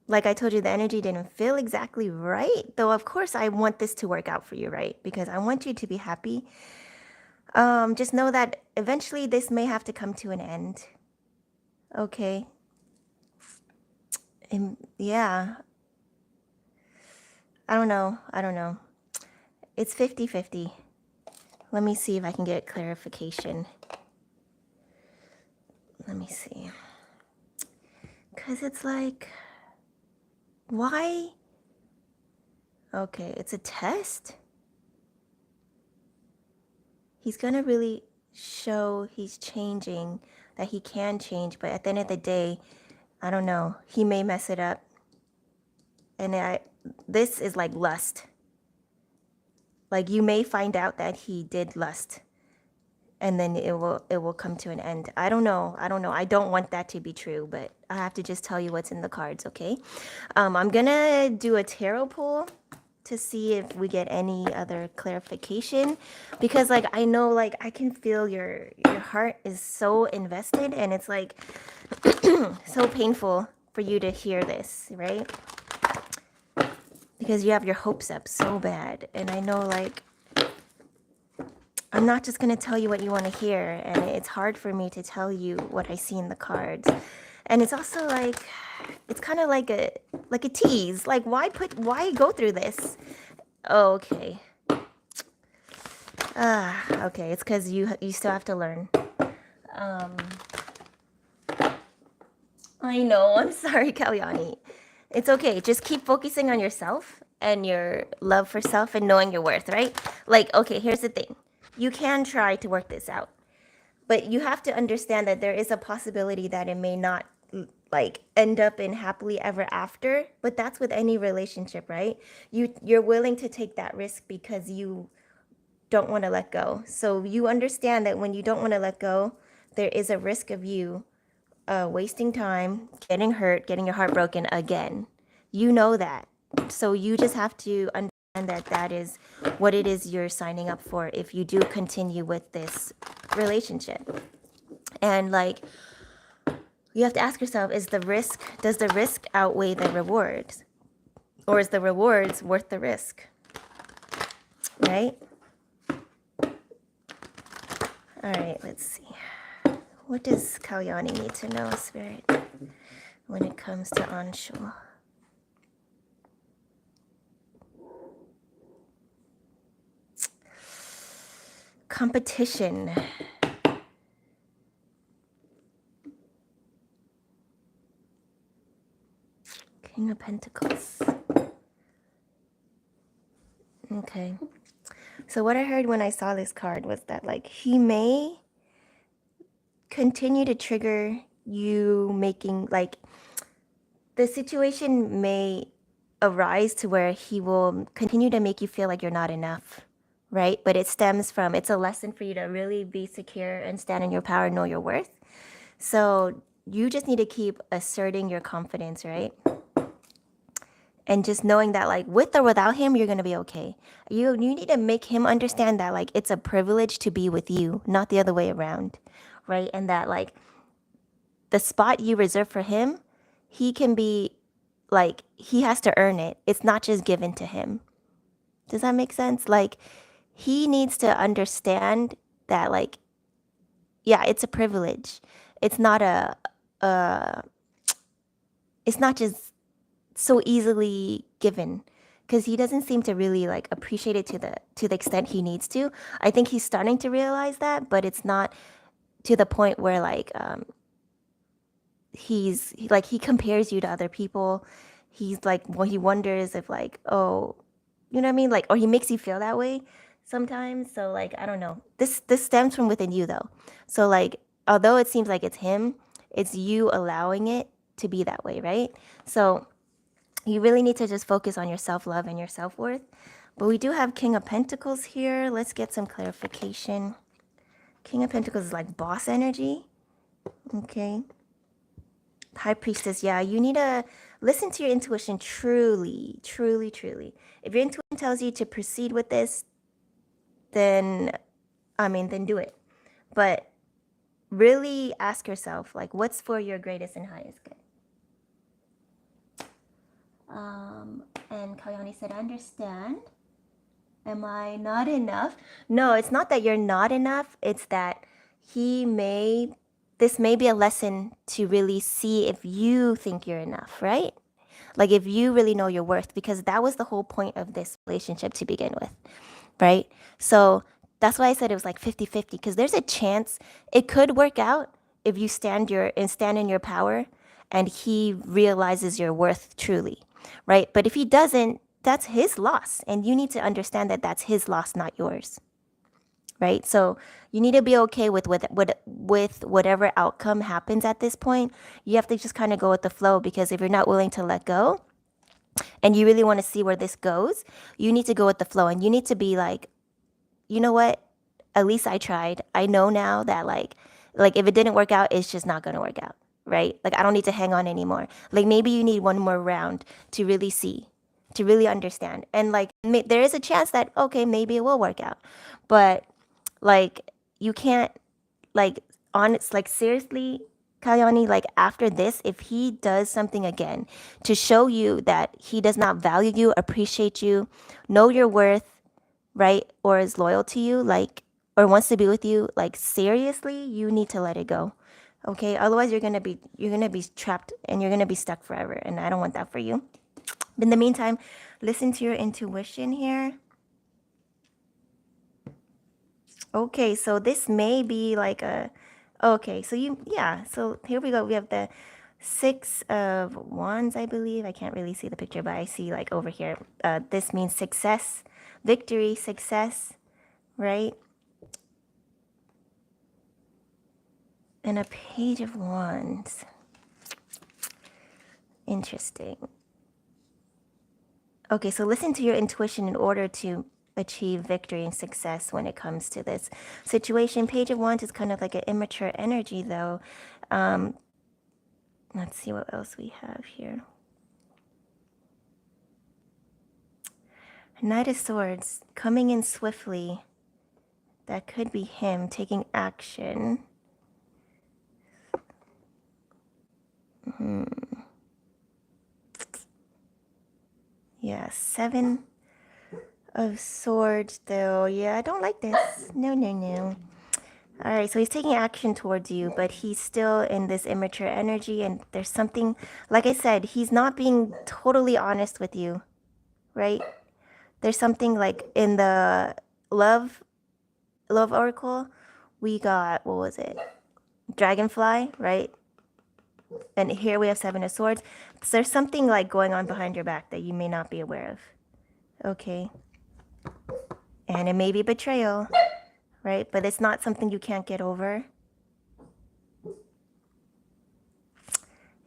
like I told you, the energy didn't feel exactly right. Though of course I want this to work out for you, right? Because I want you to be happy. Just know that eventually this may have to come to an end. Okay. And yeah. I don't know. It's 50-50. Let me see if I can get clarification. Let me see. Because it's like, why? Okay, it's a test. He's going to really show he's changing, that he can change. But at the end of the day, I don't know. He may mess it up. And this is like lust. Like you may find out that he did lust. And then it will come to an end. I don't know. I don't want that to be true, but I have to just tell you what's in the cards, okay? I'm gonna do a tarot pull to see if we get any other clarification, because like I know, like I can feel your heart is so invested, and it's like so painful for you to hear this, right? Because you have your hopes up so bad, and I know like I'm not just going to tell you what you want to hear, and it's hard for me to tell you what I see in the cards. And it's also like it's kind of like a tease. Like why go through this? Okay. Okay, it's cuz you still have to learn. I know. I'm sorry, Kalyani. It's okay. Just keep focusing on yourself and your love for self and knowing your worth, right? Like, okay, here's the thing. You can try to work this out, but you have to understand that there is a possibility that it may not like end up in happily ever after, but that's with any relationship, right? You're willing to take that risk because you don't want to let go. So you understand that when you don't want to let go, there is a risk of you wasting time, getting hurt, getting your heart broken again. You know that. So you just have to understand that that is what it is you're signing up for if you do continue with this relationship. And like, you have to ask yourself, does the risk outweigh the rewards? Or is the rewards worth the risk? Right? All right, let's see. What does Kalyani need to know, Spirit, when it comes to Anshu? Competition. King of Pentacles. Okay. So what I heard when I saw this card was that like he may continue to trigger you making like the situation may arise to where he will continue to make you feel like you're not enough, right? But it stems from, it's a lesson for you to really be secure and stand in your power, know your worth. So you just need to keep asserting your confidence, right? And just knowing that like with or without him, you're going to be okay. You need to make him understand that like it's a privilege to be with you, not the other way around, right? And that like the spot you reserve for him, he can be like, he has to earn it. It's not just given to him. Does that make sense? Like, he needs to understand that, like, yeah, it's a privilege. It's not it's not just so easily given, because he doesn't seem to really like appreciate it to the extent he needs to. I think he's starting to realize that, but it's not to the point where like he compares you to other people. He's like, well, he wonders if like, oh, you know what I mean? Like, or he makes you feel that way sometimes. So like, I don't know. This stems from within you though. So like, although it seems like it's him, it's you allowing it to be that way, right? So you really need to just focus on your self-love and your self-worth. But we do have King of Pentacles here. Let's get some clarification. King of Pentacles is like boss energy. Okay. High Priestess, yeah, you need to listen to your intuition truly, truly, truly. If your intuition tells you to proceed with this, then, then do it. But really ask yourself, like, what's for your greatest and highest good? And Kalyani said, I understand. Am I not enough? No, it's not that you're not enough. It's that this may be a lesson to really see if you think you're enough, right? Like if you really know your worth, because that was the whole point of this relationship to begin with, right? So that's why I said it was like 50-50, because there's a chance it could work out if you stand in your power and he realizes your worth truly, right? But if he doesn't, that's his loss. And you need to understand that that's his loss, not yours, right? So you need to be okay with whatever outcome happens at this point. You have to just kind of go with the flow, because if you're not willing to let go and you really want to see where this goes, you need to go with the flow, and you need to be like, you know what? At least I tried. I know now that like if it didn't work out, it's just not going to work out, right? Like I don't need to hang on anymore. Like maybe you need one more round to really see, to really understand. And like there is a chance that okay, maybe it will work out. But like you can't like like seriously, Kalyani, like after this, if he does something again to show you that he does not value you, appreciate you, know your worth, right, or is loyal to you, like, or wants to be with you, like seriously, you need to let it go. Okay, otherwise you're gonna be trapped and you're gonna be stuck forever, and I don't want that for you. But in the meantime, listen to your intuition here. Okay, so this may be like okay, so so here we go. We have the Six of Wands, I believe. I can't really see the picture, but I see like over here. This means success, victory, success, right? And a Page of Wands. Interesting. Okay, so listen to your intuition in order to achieve victory and success when it comes to this situation. Page of Wands is kind of like an immature energy, though. Let's see what else we have here. Knight of Swords coming in swiftly. That could be him taking action. Yeah, 7 of Swords though. Yeah, I don't like this. No, no, no. All right, so he's taking action towards you, but he's still in this immature energy, and there's something, like I said, he's not being totally honest with you, right? There's something like in the love oracle, we got, what was it? Dragonfly, right? And here we have 7 of Swords. So there's something like going on behind your back that you may not be aware of. Okay. And it may be betrayal, right? But it's not something you can't get over.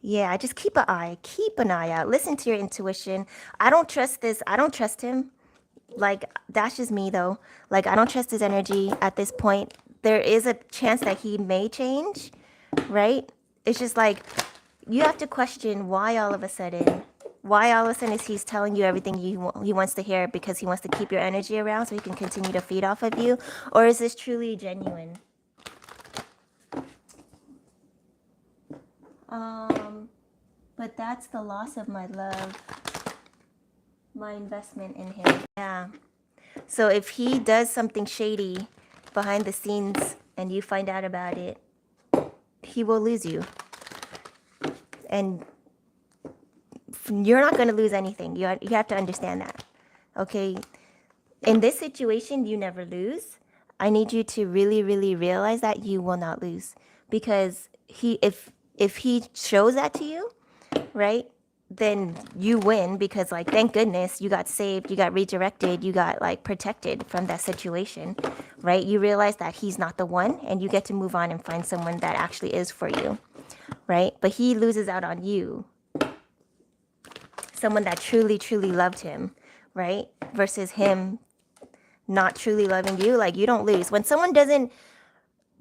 Yeah, just keep an eye out. Listen to your intuition. I don't trust this. I don't trust him. Like, that's just me though. Like, I don't trust his energy at this point. There is a chance that he may change, right? It's just like, you have to question why all of a sudden is he's telling you everything he wants to hear because he wants to keep your energy around so he can continue to feed off of you? Or is this truly genuine? But that's the loss of my love, my investment in him. Yeah. So if he does something shady behind the scenes and you find out about it, he will lose you. And you're not going to lose anything. You have to understand that. Okay? In this situation, you never lose. I need you to really, really realize that you will not lose. Because if he shows that to you, right, then you win because, like, thank goodness you got saved, you got redirected, you got, like, protected from that situation, right? You realize that he's not the one and you get to move on and find someone that actually is for you, right? But he loses out on you, someone that truly, truly loved him, right? Versus him not truly loving you. Like, you don't lose. When someone doesn't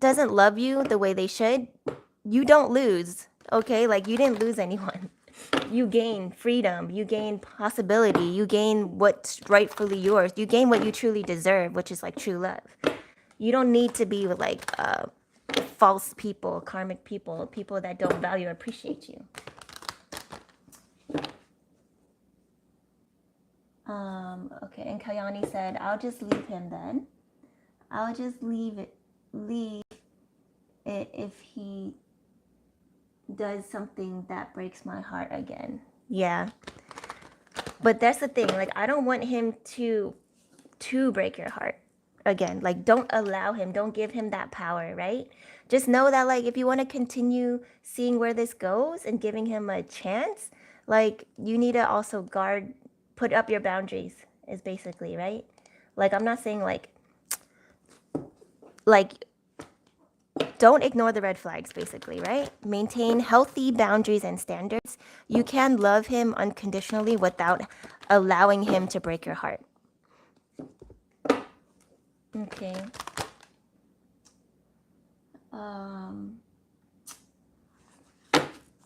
love you the way they should, you don't lose, okay? Like, you didn't lose anyone. You gain freedom, you gain possibility, you gain what's rightfully yours, you gain what you truly deserve, which is like true love. You don't need to be with like false people, karmic people, people that don't value or appreciate you. Okay, and Kayani said, I'll just leave him then. I'll just leave it if he does something that breaks my heart again. Yeah. But that's the thing. Like, I don't want him to break your heart again. Like, don't allow him. Don't give him that power, right? Just know that, like, if you want to continue seeing where this goes and giving him a chance, like, you need to also put up your boundaries is basically, right? Like, I'm not saying, like, don't ignore the red flags, basically, right? Maintain healthy boundaries and standards. You can love him unconditionally without allowing him to break your heart. Okay.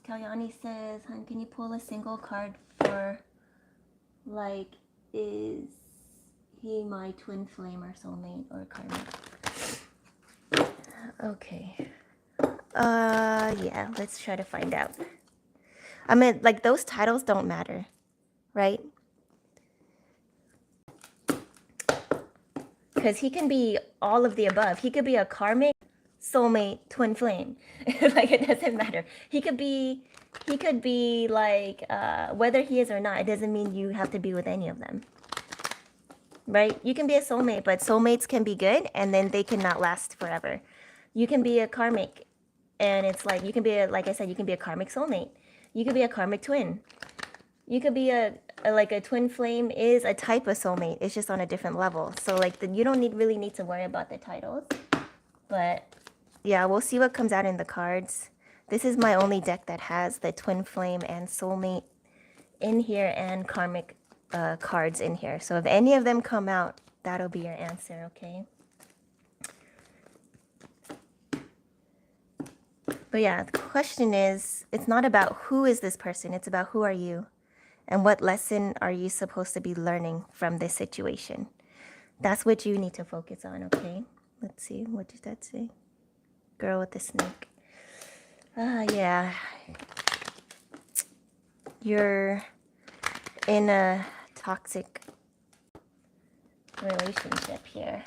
Kalyani says, "Hun, can you pull a single card for, like, is he my twin flame or soulmate or karma?" Okay. Yeah, let's try to find out. I mean, like, those titles don't matter, right? Because he can be all of the above. He could be a karmic, soulmate, twin flame. Like, it doesn't matter. He could be like, whether he is or not, it doesn't mean you have to be with any of them. Right? You can be a soulmate, but soulmates can be good and then they cannot last forever. You can be a karmic, and it's like, you can be like I said, you can be a karmic soulmate. You could be a karmic twin. You could be like a twin flame is a type of soulmate. It's just on a different level. So, like, you don't really need to worry about the titles. But yeah, we'll see what comes out in the cards. This is my only deck that has the twin flame and soulmate in here and karmic cards in here. So if any of them come out, that'll be your answer, okay? But yeah, the question is, it's not about who is this person, it's about who are you and what lesson are you supposed to be learning from this situation. That's what you need to focus on, okay? Let's see, what did that say? Girl with the snake. Yeah. You're in a toxic relationship here.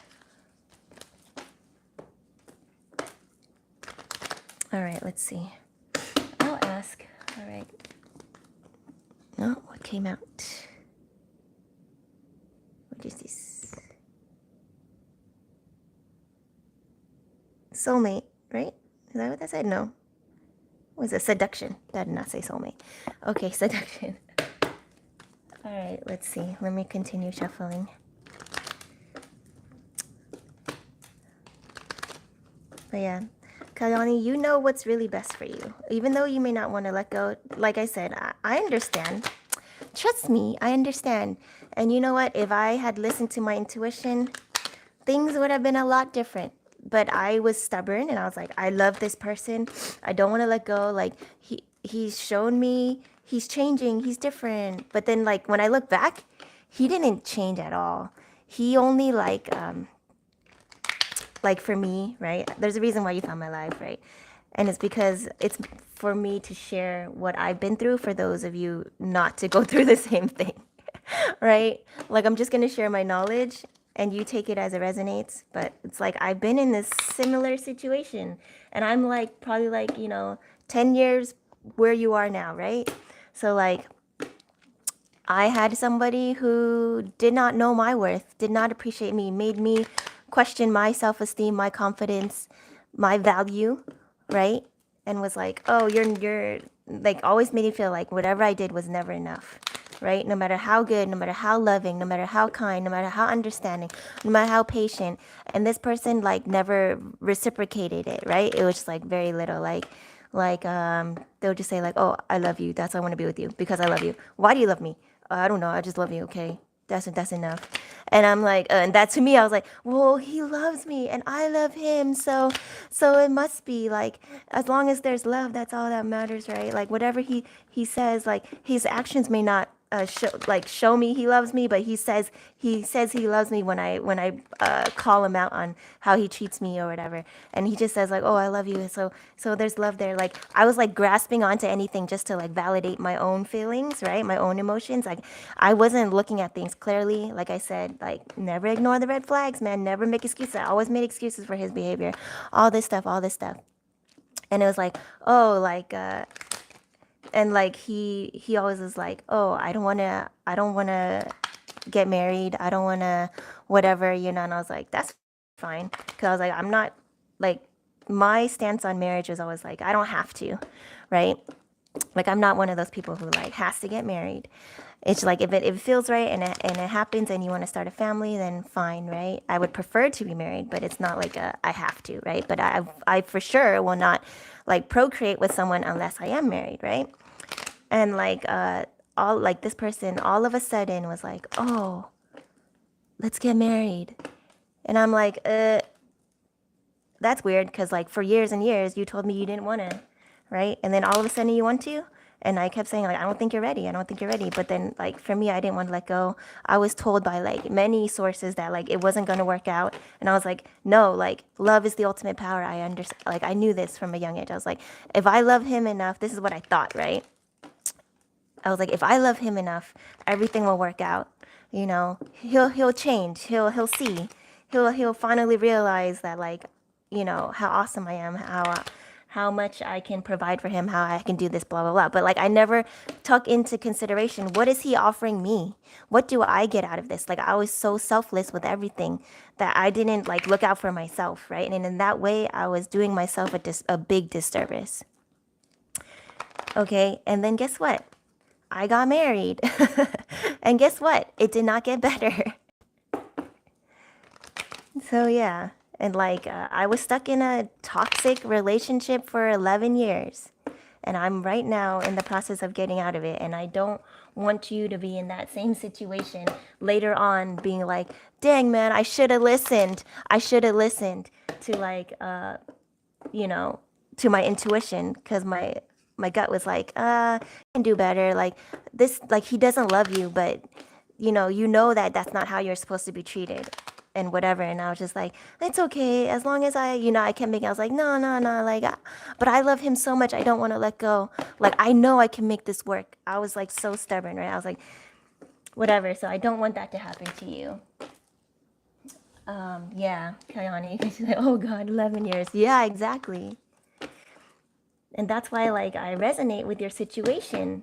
All right, let's see. I'll ask. All right. No, what came out? What is this? Soulmate, right? Is that what that said? No. What was it? Seduction. That did not say soulmate. Okay, seduction. All right, let's see. Let me continue shuffling. But yeah, Kalyani, you know what's really best for you. Even though you may not want to let go, like I said, I understand. Trust me, I understand. And you know what? If I had listened to my intuition, things would have been a lot different. But I was stubborn and I was like, I love this person. I don't want to let go. Like he's shown me he's changing, he's different. But then like when I look back, he didn't change at all. He only like for me, right? There's a reason why you found my life, right? And it's because it's for me to share what I've been through for those of you not to go through the same thing, right? Like I'm just going to share my knowledge and you take it as it resonates. But it's like I've been in this similar situation and I'm like probably like, 10 years where you are now, right? So like I had somebody who did not know my worth, did not appreciate me, made me question my self-esteem, my confidence, my value, right? And was like, "Oh, you're like always made me feel like whatever I did was never enough." Right? No matter how good, no matter how loving, no matter how kind, no matter how understanding, no matter how patient. And this person like never reciprocated it, right? It was just like very little they'll just say like, "Oh, I love you. That's why I want to be with you because I love you." Why do you love me? I don't know. I just love you. Okay, that's enough. And I'm like, and that to me, I was like, well, he loves me and I love him, so it must be like, as long as there's love, that's all that matters, right? Like whatever he says, like his actions may not show me he loves me, but he says he loves me when I call him out on how he treats me or whatever, and he just says like, oh, I love you. So there's love there. Like I was like grasping onto anything just to like validate my own feelings, right? My own emotions. Like I wasn't looking at things clearly. Like I said, like never ignore the red flags, man. Never make excuses. I always made excuses for his behavior. All this stuff. And it was like, oh, and like he always was like, oh, I don't want to get married, I don't want to whatever, and I was like, that's fine, because I was like, I'm not like, my stance on marriage is always like, I don't have to, right? Like I'm not one of those people who like has to get married. It's like if it feels right and it happens and you want to start a family, then fine, right? I would prefer to be married, but it's not like I have to, right? But I for sure will not like procreate with someone unless I am married, right? And like all like this person all of a sudden was like, oh, let's get married. And I'm like, that's weird, because like for years and years you told me you didn't want to, right? And then all of a sudden you want to. And I kept saying like, I don't think you're ready, I don't think you're ready. But then like for me, I didn't want to let go. I was told by like many sources that like it wasn't going to work out, and I was like, no, like love is the ultimate power. I understand, like I knew this from a young age. I was like, if I love him enough, this is what I thought, right? I was like, if I love him enough, everything will work out. He'll change. He'll see. He'll finally realize that like, how awesome I am, how much I can provide for him, how I can do this, blah blah blah. But like I never took into consideration, what is he offering me? What do I get out of this? Like I was so selfless with everything that I didn't like look out for myself, right? And in that way, I was doing myself a big disservice. Okay, and then guess what? I got married. And guess what? It did not get better. So, yeah. And like, I was stuck in a toxic relationship for 11 years. And I'm right now in the process of getting out of it. And I don't want you to be in that same situation later on, being like, dang, man, I should have listened. I should have listened to like, you know, to my intuition, because my gut was like, you can do better. Like this, like he doesn't love you, but you know that that's not how you're supposed to be treated and whatever. And I was just like, it's okay as long as I kept making. I was like, no, no, no, like, but I love him so much. I don't want to let go. Like I know I can make this work. I was like so stubborn, right? I was like, whatever. So I don't want that to happen to you. Yeah, Kayani. She's like, oh God, 11 years. Yeah, exactly. And that's why like I resonate with your situation,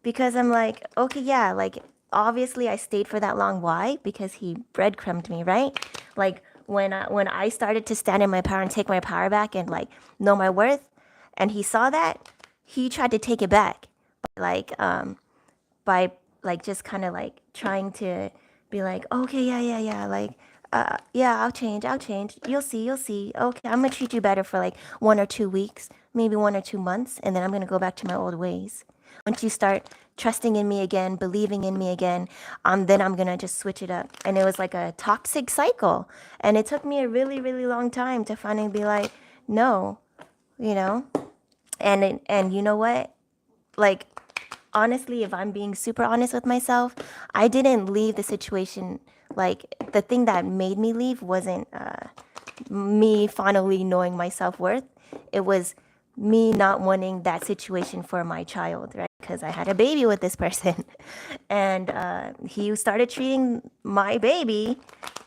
because I'm like, okay, yeah, like obviously I stayed for that long. Why? Because he breadcrumbed me, right? Like when I started to stand in my power and take my power back and like know my worth, and he saw that, he tried to take it back by like just kind of like trying to be like, okay, yeah, yeah, yeah, like, yeah, I'll change. You'll see. Okay, I'm gonna treat you better for like 1 or 2 weeks, maybe 1 or 2 months, and then I'm gonna go back to my old ways. Once you start trusting in me again, believing in me again, then I'm gonna just switch it up. And it was like a toxic cycle, and it took me a really, really long time to finally be like, no, you know, and you know what, like honestly, if I'm being super honest with myself, I didn't leave the situation. Like the thing that made me leave wasn't me finally knowing my self-worth. It was me not wanting that situation for my child, right? Because I had a baby with this person. And he started treating my baby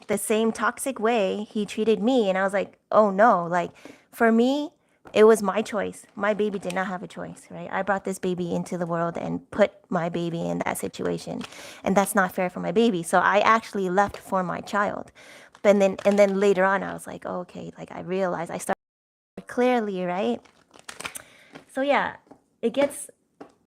the same toxic way he treated me. And I was like, oh no, like for me, it was my choice. My baby did not have a choice, right? I brought this baby into the world and put my baby in that situation. And that's not fair for my baby. So I actually left for my child. And then later on I was like, oh, okay, like I realized I started clearly, right? So yeah, it gets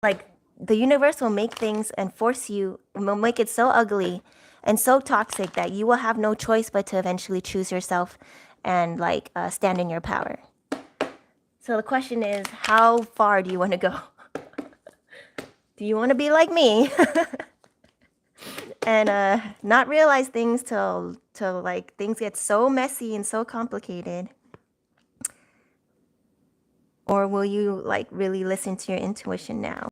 like the universe will make things and force you, will make it so ugly and so toxic that you will have no choice but to eventually choose yourself and like stand in your power. So the question is, how far do you want to go? Do you want to be like me and not realize things till like things get so messy and so complicated? Or will you like really listen to your intuition now?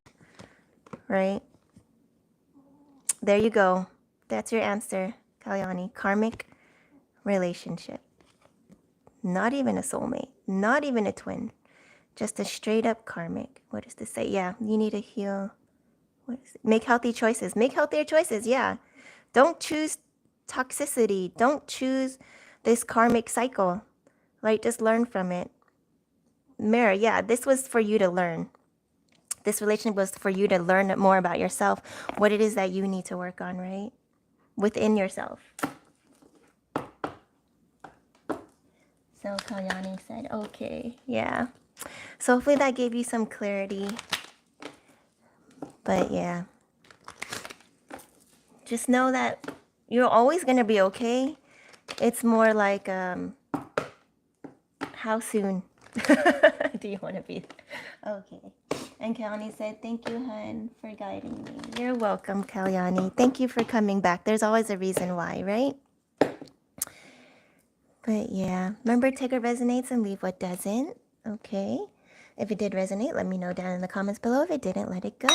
Right? There you go. That's your answer, Kalyani. Karmic relationship. Not even a soulmate. Not even a twin. Just a straight up karmic. What does this say? Yeah, you need to heal. What is it? Make healthy choices. Make healthier choices. Yeah. Don't choose toxicity. Don't choose this karmic cycle. Right? Just learn from it. Mirror, yeah, this was for you to learn. This relationship was for you to learn more about yourself, what it is that you need to work on, right? Within yourself. So Kalyani said, okay, yeah. So hopefully that gave you some clarity. But yeah. Just know that you're always going to be okay. It's more like, how soon do you want to be? Okay. And Kalyani said, thank you, hun, for guiding me. You're welcome, Kalyani. Thank you for coming back. There's always a reason why, right? But yeah, remember, take what resonates and leave what doesn't. Okay. If it did resonate, let me know down in the comments below. If it didn't, let it go.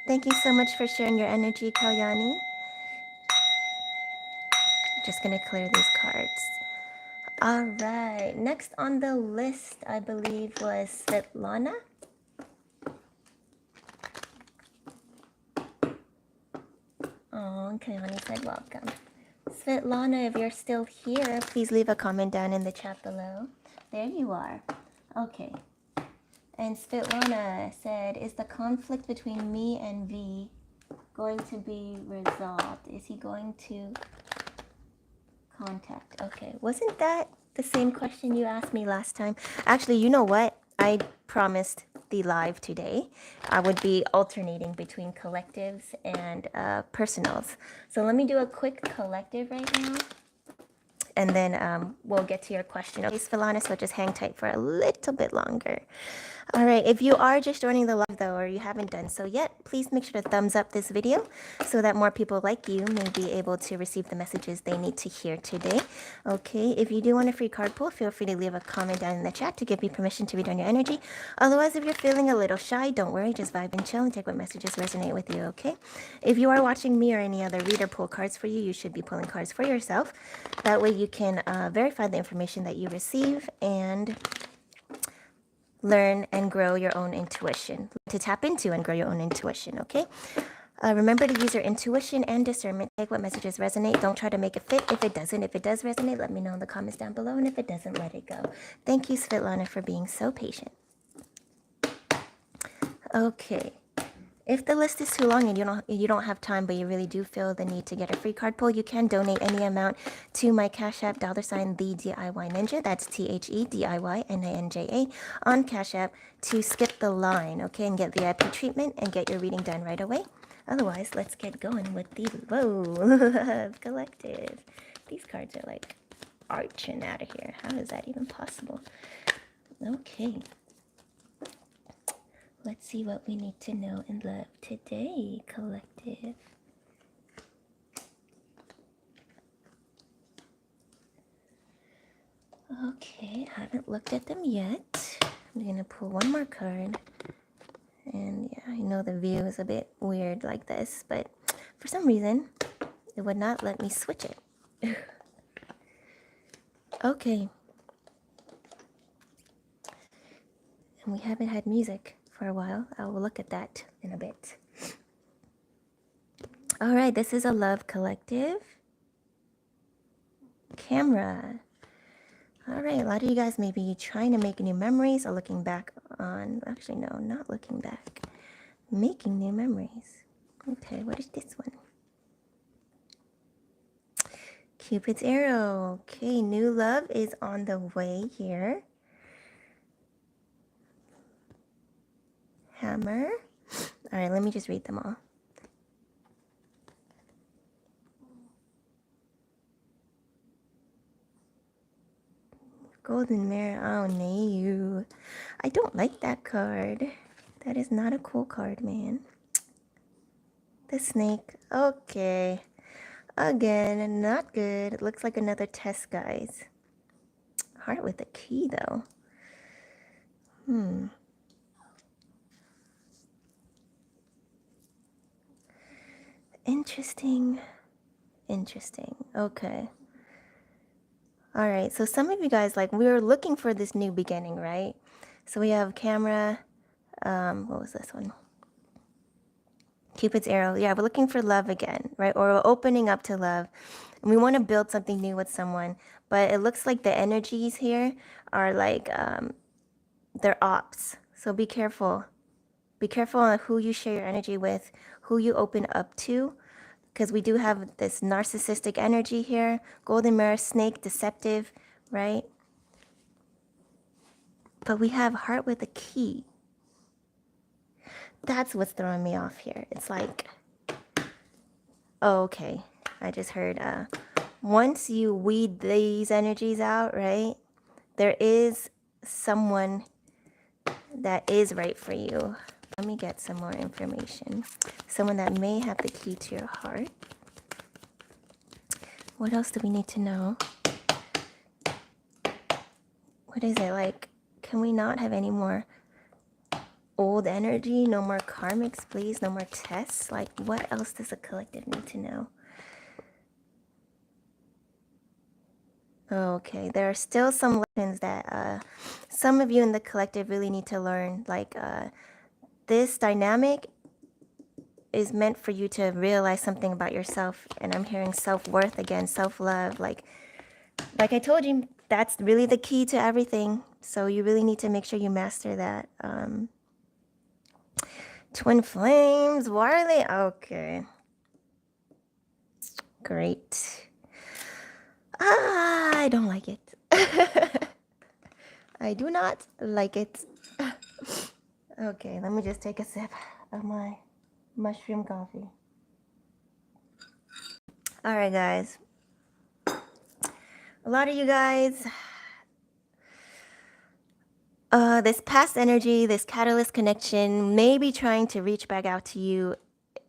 Thank you so much for sharing your energy, Kalyani. Just gonna clear these cards. All right. Next on the list, I believe, was Svetlana. Oh, Kalyani said welcome. Svetlana, if you're still here, please leave a comment down in the chat below. There you are. Okay. And Svetlana said, is the conflict between me and V going to be resolved? Is he going to contact? Okay. Wasn't that the same question you asked me last time? Actually, you know what? I promised the live today I would be alternating between collectives and personals. So let me do a quick collective right now, and then we'll get to your question. Okay, Svetlana, so just hang tight for a little bit longer. All right, if you are just joining the live though, or you haven't done so yet, please make sure to thumbs up this video so that more people like you may be able to receive the messages they need to hear today. Okay, if you do want a free card pull, feel free to leave a comment down in the chat to give me permission to read on your energy. Otherwise, if you're feeling a little shy, don't worry, just vibe and chill and take what messages resonate with you, okay? If you are watching me or any other reader pull cards for you, you should be pulling cards for yourself. That way you can verify the information that you receive and learn and grow your own intuition, to tap into and grow your own intuition, okay? Remember to use your intuition and discernment. Take what messages resonate. Don't try to make it fit if it doesn't. If it does resonate, let me know in the comments down below. And if it doesn't, let it go. Thank you, Svetlana, for being so patient. Okay. If the list is too long and you don't have time, but you really do feel the need to get a free card pull, you can donate any amount to my Cash App, $, the DIY Ninja. That's THEDIYNINJA on Cash App to skip the line, okay, and get VIP treatment and get your reading done right away. Otherwise, let's get going with the Love Collective. These cards are like arching out of here. How is that even possible? Okay. Let's see what we need to know and love today, collective. Okay, I haven't looked at them yet. I'm gonna pull one more card. And yeah, I know the view is a bit weird like this, but for some reason, it would not let me switch it. Okay. And we haven't had music for a while. I will look at that in a bit. All right, this is a Love Collective camera. All right, a lot of you guys may be trying to make new memories or looking back on, actually no, not looking back, making new memories. Okay, what is this one? Cupid's arrow. Okay, new love is on the way here. Hammer. All right, let me just read them all. Golden Mirror. Oh, no. I don't like that card. That is not a cool card, man. The snake. Okay. Again, not good. It looks like another test, guys. Heart with a key, though. Interesting. Interesting. Okay. All right. So some of you guys, like, we were looking for this new beginning, right? So we have camera. What was this one? Cupid's arrow. Yeah, we're looking for love again, right? Or we're opening up to love. And we want to build something new with someone. But it looks like the energies here are like, they're ops. So be careful. Be careful on who you share your energy with, who you open up to. Because we do have this narcissistic energy here. Golden mirror, snake, deceptive, right? But we have heart with a key. That's what's throwing me off here. It's like, oh, okay. I just heard, once you weed these energies out, right? There is someone that is right for you. Let me get some more information. Someone that may have the key to your heart. What else do we need to know? What is it like? Can we not have any more old energy? No more karmics, please? No more tests? Like, what else does the collective need to know? Okay, there are still some lessons that some of you in the collective really need to learn. Like, this dynamic is meant for you to realize something about yourself. And I'm hearing self-worth again, self-love. Like I told you, that's really the key to everything. So you really need to make sure you master that. Twin flames, why are they? Okay. Great. I don't like it. I do not like it. Okay, let me just take a sip of my mushroom coffee. All right, guys. A lot of you guys This past energy, this catalyst connection may be trying to reach back out to you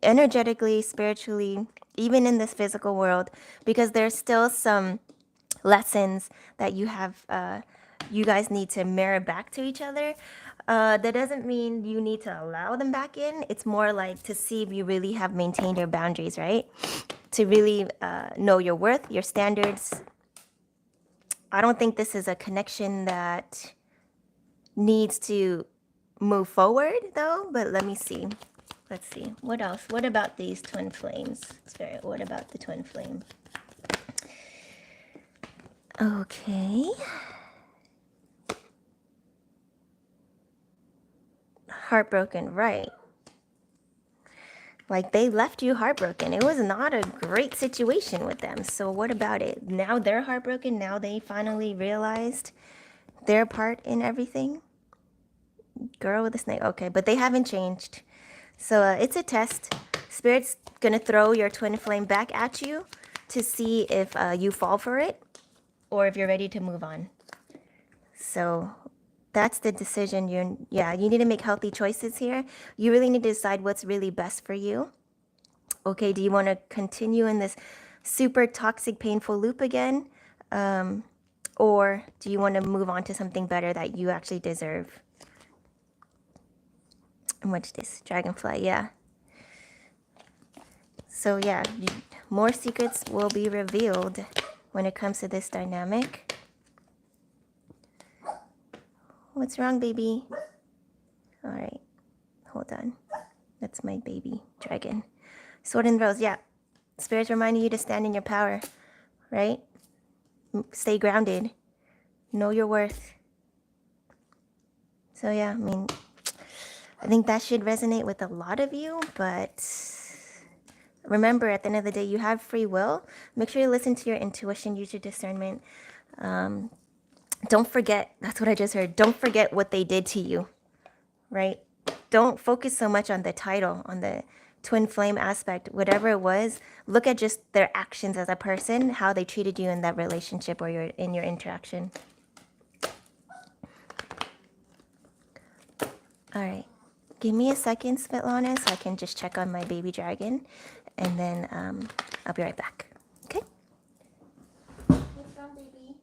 energetically, spiritually, even in this physical world, because there's still some lessons that you guys need to mirror back to each other. That doesn't mean you need to allow them back in. It's more like to see if you really have maintained your boundaries, right? To really know your worth, your standards. I don't think this is a connection that needs to move forward though, but let me see. Let's see. What else? What about these twin flames? Spirit, what about the twin flame? Okay. Heartbroken, right. Like they left you heartbroken. It was not a great situation with them. So what about it? Now they're heartbroken. Now they finally realized their part in everything. Girl with a snake. Okay, but they haven't changed. So it's a test. Spirit's gonna throw your twin flame back at you to see if you fall for it or if you're ready to move on. So that's the decision. You need to make healthy choices here. You really need to decide what's really best for you. Okay, do you want to continue in this super toxic, painful loop again? Or do you want to move on to something better that you actually deserve? What's this? Dragonfly, yeah. So yeah, more secrets will be revealed when it comes to this dynamic. What's wrong, baby? All right, hold on. That's my baby dragon. Sword and Rose, yeah. Spirit's reminding you to stand in your power, right? Stay grounded. Know your worth. So yeah, I mean, I think that should resonate with a lot of you, but remember, at the end of the day, you have free will. Make sure you listen to your intuition, use your discernment. Don't forget, that's what I just heard. Don't forget what they did to you, right? Don't focus so much on the title, on the twin flame aspect, whatever it was. Look at just their actions as a person, how they treated you in that relationship or in your interaction. All right. Give me a second, Svetlana, so I can just check on my baby dragon, and then I'll be right back. Okay? What's wrong, baby?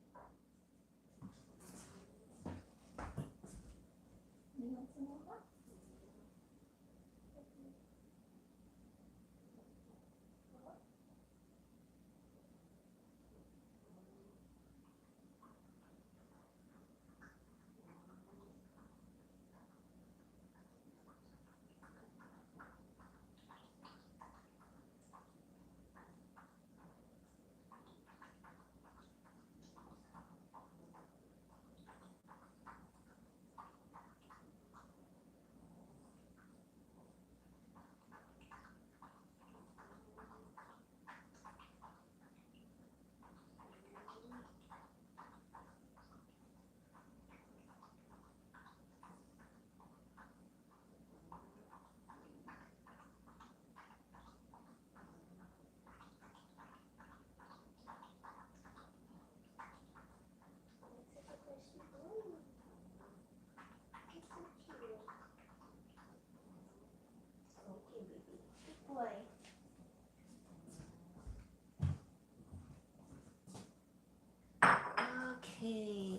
Okay.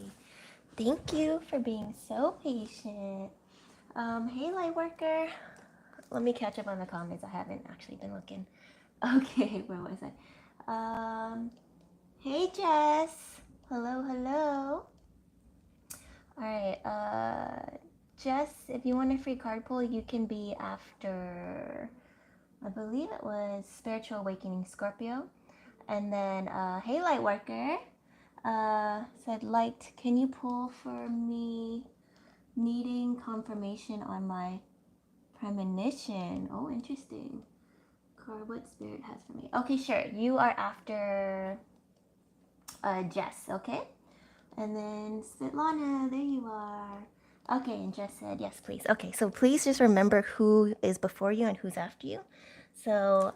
Thank you for being so patient. Hey, Lightworker. Let me catch up on the comments. I haven't actually been looking. Okay, where was I? Hey, Jess. Hello, hello. All right, Jess, if you want a free card pull, you can be after, I believe it was Spiritual Awakening Scorpio. And then, hey, Lightworker, said, Light, can you pull for me needing confirmation on my premonition? Oh, interesting. Card, what Spirit has for me? Okay, sure. You are after Jess, okay? And then Svetlana, there you are. Okay, and Jess said, yes, please. Okay, so please just remember who is before you and who's after you. So,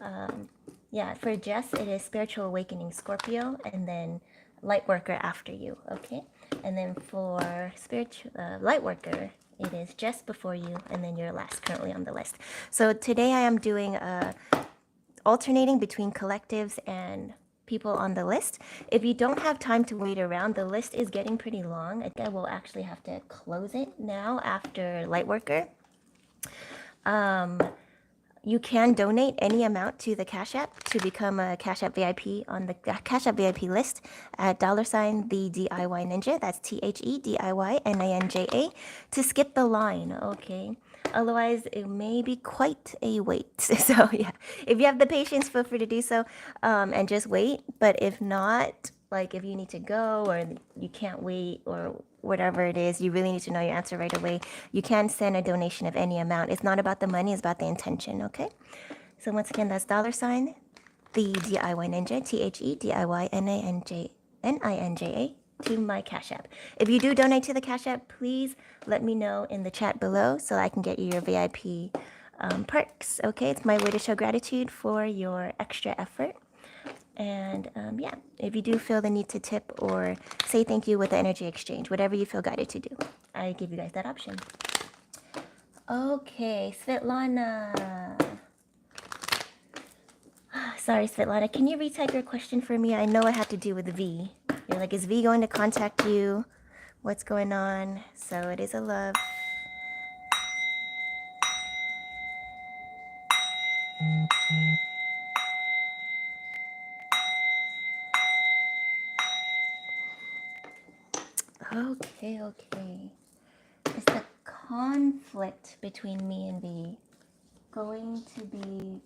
yeah, for Jess, it is Spiritual Awakening Scorpio, and then Lightworker after you, okay? And then for spiritual light worker, it is just before you, and then you're last currently on the list. So today I am doing alternating between collectives and people on the list. If you don't have time to wait around, the list is getting pretty long. I think I will actually have to close it now after Lightworker. You can donate any amount to the Cash App to become a Cash App VIP on the Cash App VIP list at $ the DIY Ninja. That's THEDIYNINJA to skip the line. Okay. Otherwise, it may be quite a wait. So yeah, if you have the patience, feel free to do so, and just wait. But if not, like if you need to go or you can't wait or whatever it is, you really need to know your answer right away, you can send a donation of any amount. It's not about the money, it's about the intention, okay? So once again, that's $ the DIY Ninja, THEDIYNINJA to my Cash App. If you do donate to the Cash App, please let me know in the chat below so I can get you your VIP perks, okay? It's my way to show gratitude for your extra effort. And yeah, if you do feel the need to tip or say thank you with the energy exchange, whatever you feel guided to do, I give you guys that option. Okay, Svetlana. Sorry, Svetlana. Can you retype your question for me? I know it had to do with V. You're like, is V going to contact you? What's going on? So it is a love. Okay. Is the conflict between me and V going to be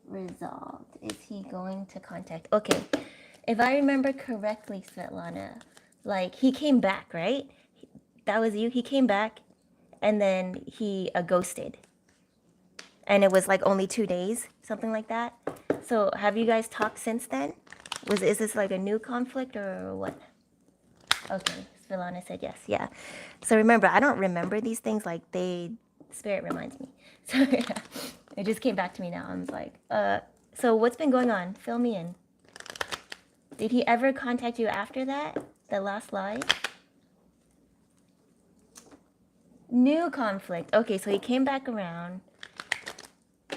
resolved? Is he going to contact? Okay, if I remember correctly, Svetlana, like he came back, right? That was you. He came back, and then he ghosted, and it was like only 2 days, something like that. So have you guys talked since then? Is this like a new conflict or what? Okay, Svetlana said yes. Yeah. So remember, I don't remember these things. Like Spirit reminds me. So yeah, it just came back to me now. I'm like, so what's been going on? Fill me in. Did he ever contact you after that? The last live? New conflict. Okay, so he came back around.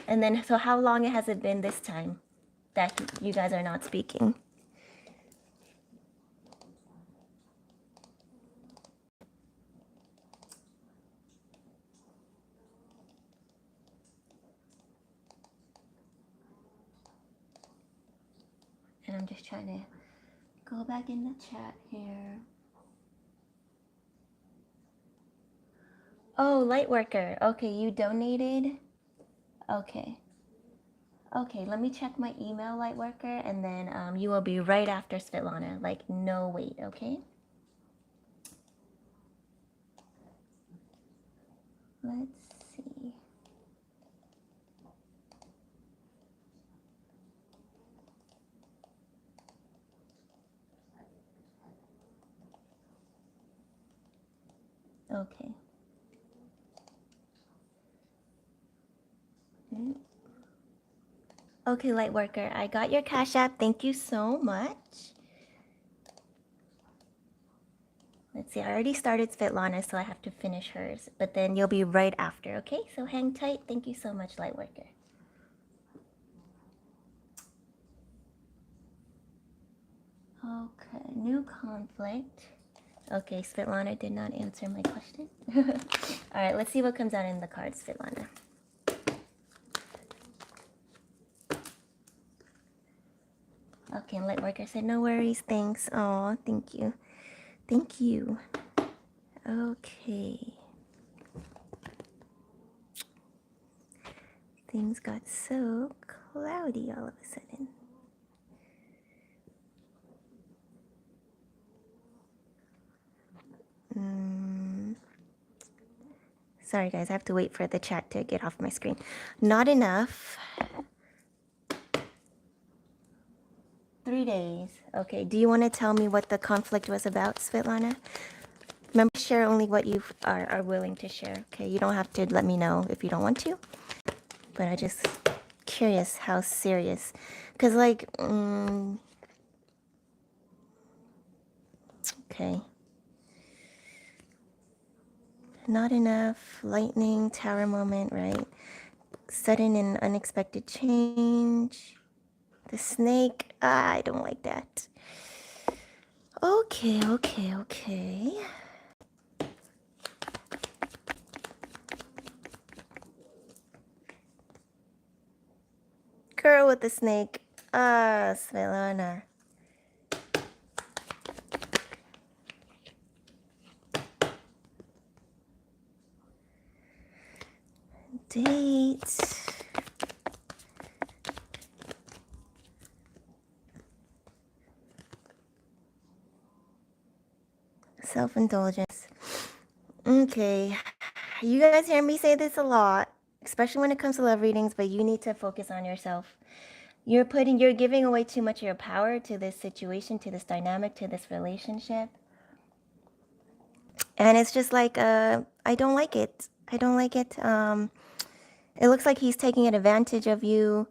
And then, so how long has it been this time that you guys are not speaking? And I'm just trying to go back in the chat here. Oh, Lightworker. Okay, you donated? Okay. Okay, let me check my email, Lightworker, and then you will be right after Svetlana. Like, no wait, okay? Let's see. Okay. Okay, Lightworker, I got your Cash App. Thank you so much. Let's see, I already started Svetlana, so I have to finish hers. But then you'll be right after, okay? So hang tight. Thank you so much, Lightworker. Okay, new conflict. Okay, Svetlana did not answer my question. All right, let's see what comes out in the cards, Svetlana. Okay, Lightworker said, no worries, thanks. Oh, thank you. Thank you. Okay. Things got so cloudy all of a sudden. Sorry, guys, I have to wait for the chat to get off my screen. Not enough. 3 days. Okay, do you want to tell me what the conflict was about, Svetlana? Remember, share only what you are willing to share. Okay, you don't have to let me know if you don't want to. But I just curious how serious. Because, like, okay. not enough. Lightning, tower moment, right? Sudden and unexpected change. The snake, I don't like that. Okay, okay, okay. Girl with the snake. Svetlana. Date. Self-indulgence. Okay. You guys hear me say this a lot, especially when it comes to love readings, but you need to focus on yourself. You're giving away too much of your power to this situation, to this dynamic, to this relationship. And it's just like, I don't like it. I don't like it. It looks like he's taking advantage of you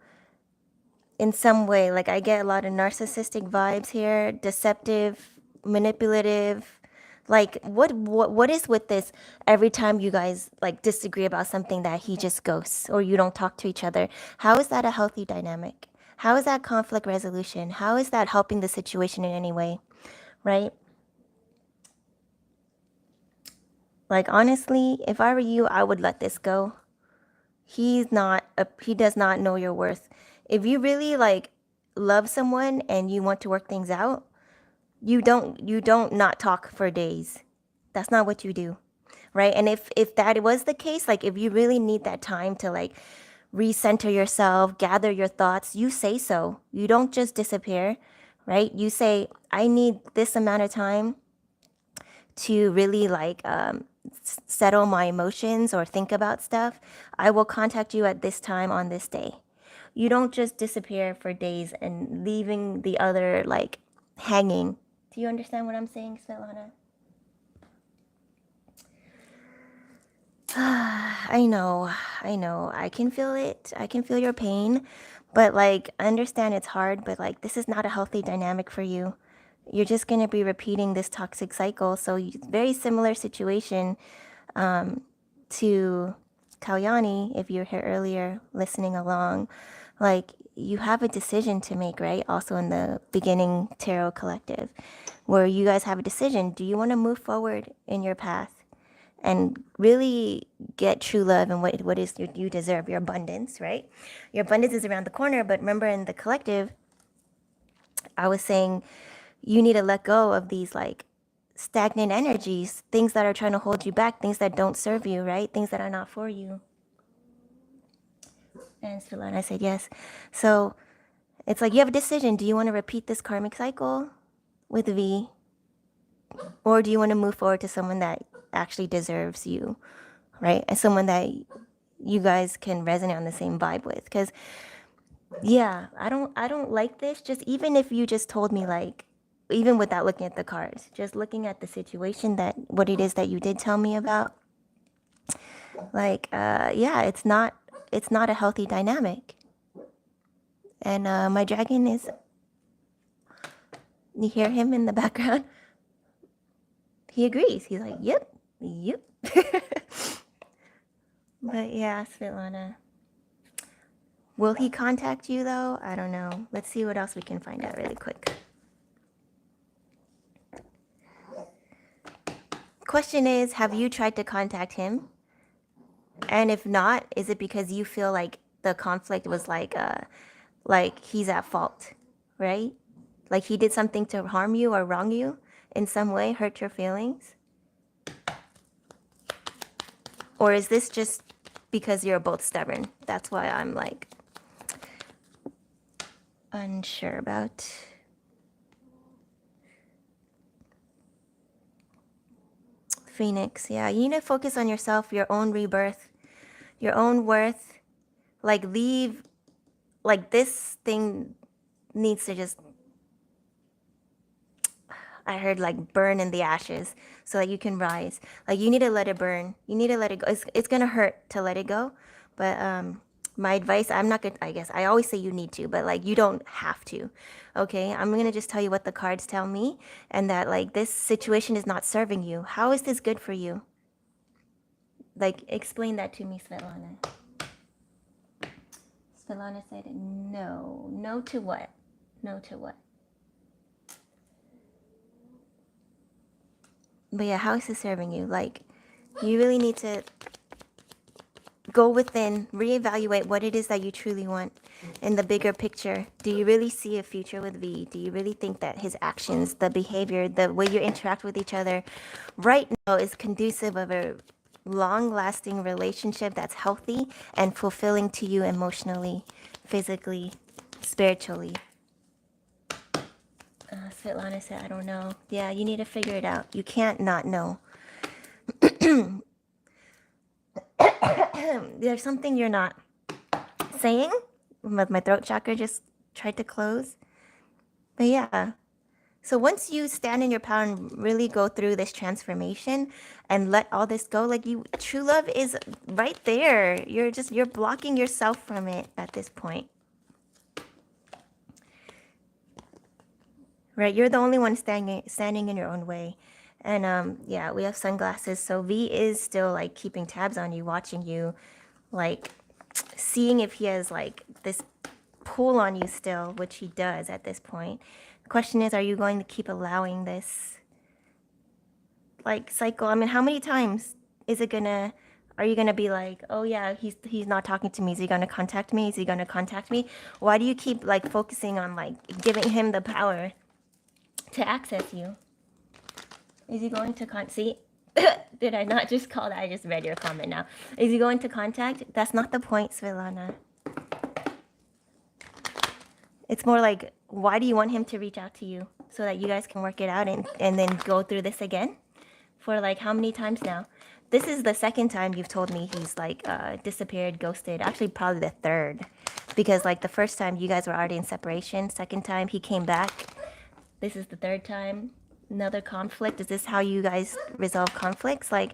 in some way. Like, I get a lot of narcissistic vibes here, deceptive, manipulative. Like, what is with this? Every time you guys like disagree about something, that he just ghosts or you don't talk to each other. How is that a healthy dynamic? How is that conflict resolution? How is that helping the situation in any way? Right? Like, honestly, if I were you, I would let this go. He does not know your worth. If you really like love someone and you want to work things out, you don't not talk for days. That's not what you do. Right? And if that was the case, like if you really need that time to like recenter yourself, gather your thoughts, you say so. You don't just disappear, right? You say, I need this amount of time to really like settle my emotions or think about stuff. I will contact you at this time on this day. You don't just disappear for days and leaving the other like hanging. Do you understand what I'm saying, Svetlana? I know, I know. I can feel it. I can feel your pain. But like, I understand it's hard, but like, this is not a healthy dynamic for you. You're just going to be repeating this toxic cycle. So, very similar situation to Kalyani, if you were here earlier listening along. Like, you have a decision to make, right? Also in the beginning tarot collective, where you guys have a decision. Do you want to move forward in your path and really get true love and what is you deserve, your abundance, right? Your abundance is around the corner, but remember in the collective, I was saying you need to let go of these like stagnant energies, things that are trying to hold you back, things that don't serve you, right? Things that are not for you. And Svelana said yes. So it's like you have a decision. Do you want to repeat this karmic cycle with V? Or do you want to move forward to someone that actually deserves you, right? And someone that you guys can resonate on the same vibe with. Because yeah, I don't like this. Just even if you just told me like, even without looking at the cards, just looking at the situation, that what it is that you did tell me about, like yeah, it's not a healthy dynamic. And my dragon is, you hear him in the background? He agrees. He's like, yep. But yeah, Svetlana. Will he contact you though? I don't know. Let's see what else we can find out really quick. Question is, have you tried to contact him? And if not, is it because you feel like the conflict was like he's at fault, right? Like he did something to harm you or wrong you in some way, hurt your feelings? Or is this just because you're both stubborn? That's why I'm like unsure about. Phoenix, yeah, you need to focus on yourself, your own rebirth, your own worth. Like leave, like this thing needs to just, I heard like burn in the ashes so that you can rise. Like you need to let it burn. You need to let it go. It's gonna hurt to let it go, but my advice, I'm not gonna, I guess I always say you need to, but like you don't have to. Okay, I'm gonna just tell you what the cards tell me, and that like this situation is not serving you. How is this good for you? Like, explain that to me, Svetlana. Svetlana said no. No to what? No to what? But yeah, how is this serving you? Like, you really need to go within, reevaluate what it is that you truly want in the bigger picture. Do you really see a future with V? Do you really think that his actions, the behavior, the way you interact with each other right now is conducive of a long lasting relationship that's healthy and fulfilling to you emotionally, physically, spiritually? Svetlana said, I don't know. Yeah, you need to figure it out. You can't not know. There's something you're not saying. My throat chakra just tried to close. But yeah. So once you stand in your power and really go through this transformation and let all this go, like you, true love is right there. You're blocking yourself from it at this point. Right? You're the only one standing in your own way. And yeah, we have sunglasses. So V is still like keeping tabs on you, watching you, like seeing if he has like this pull on you still, which he does at this point. The question is, are you going to keep allowing this like cycle? I mean, how many times is it gonna are you gonna be like, oh yeah, he's not talking to me, is he gonna contact me, is he gonna contact me? Why do you keep like focusing on like giving him the power to access you? Is he going to see? Did I not just call that? I just read your comment now. Is he going to contact? That's not the point, Svetlana. It's more like, why do you want him to reach out to you so that you guys can work it out and then go through this again? For like how many times now? This is the second time you've told me he's like disappeared, ghosted. Actually, probably the third. Because like the first time you guys were already in separation. Second time he came back. This is the third time. Another conflict. Is this how you guys resolve conflicts? Like,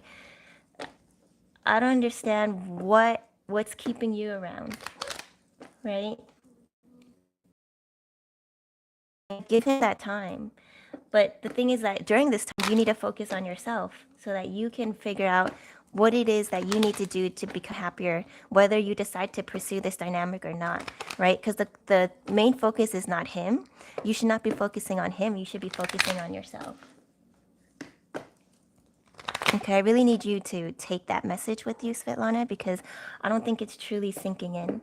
I don't understand what's keeping you around, right? Give him that time. But the thing is that during this time, you need to focus on yourself so that you can figure out what it is that you need to do to become happier, whether you decide to pursue this dynamic or not, right? Because the main focus is not him. You should not be focusing on him. You should be focusing on yourself. Okay, I really need you to take that message with you, Svetlana, because I don't think it's truly sinking in,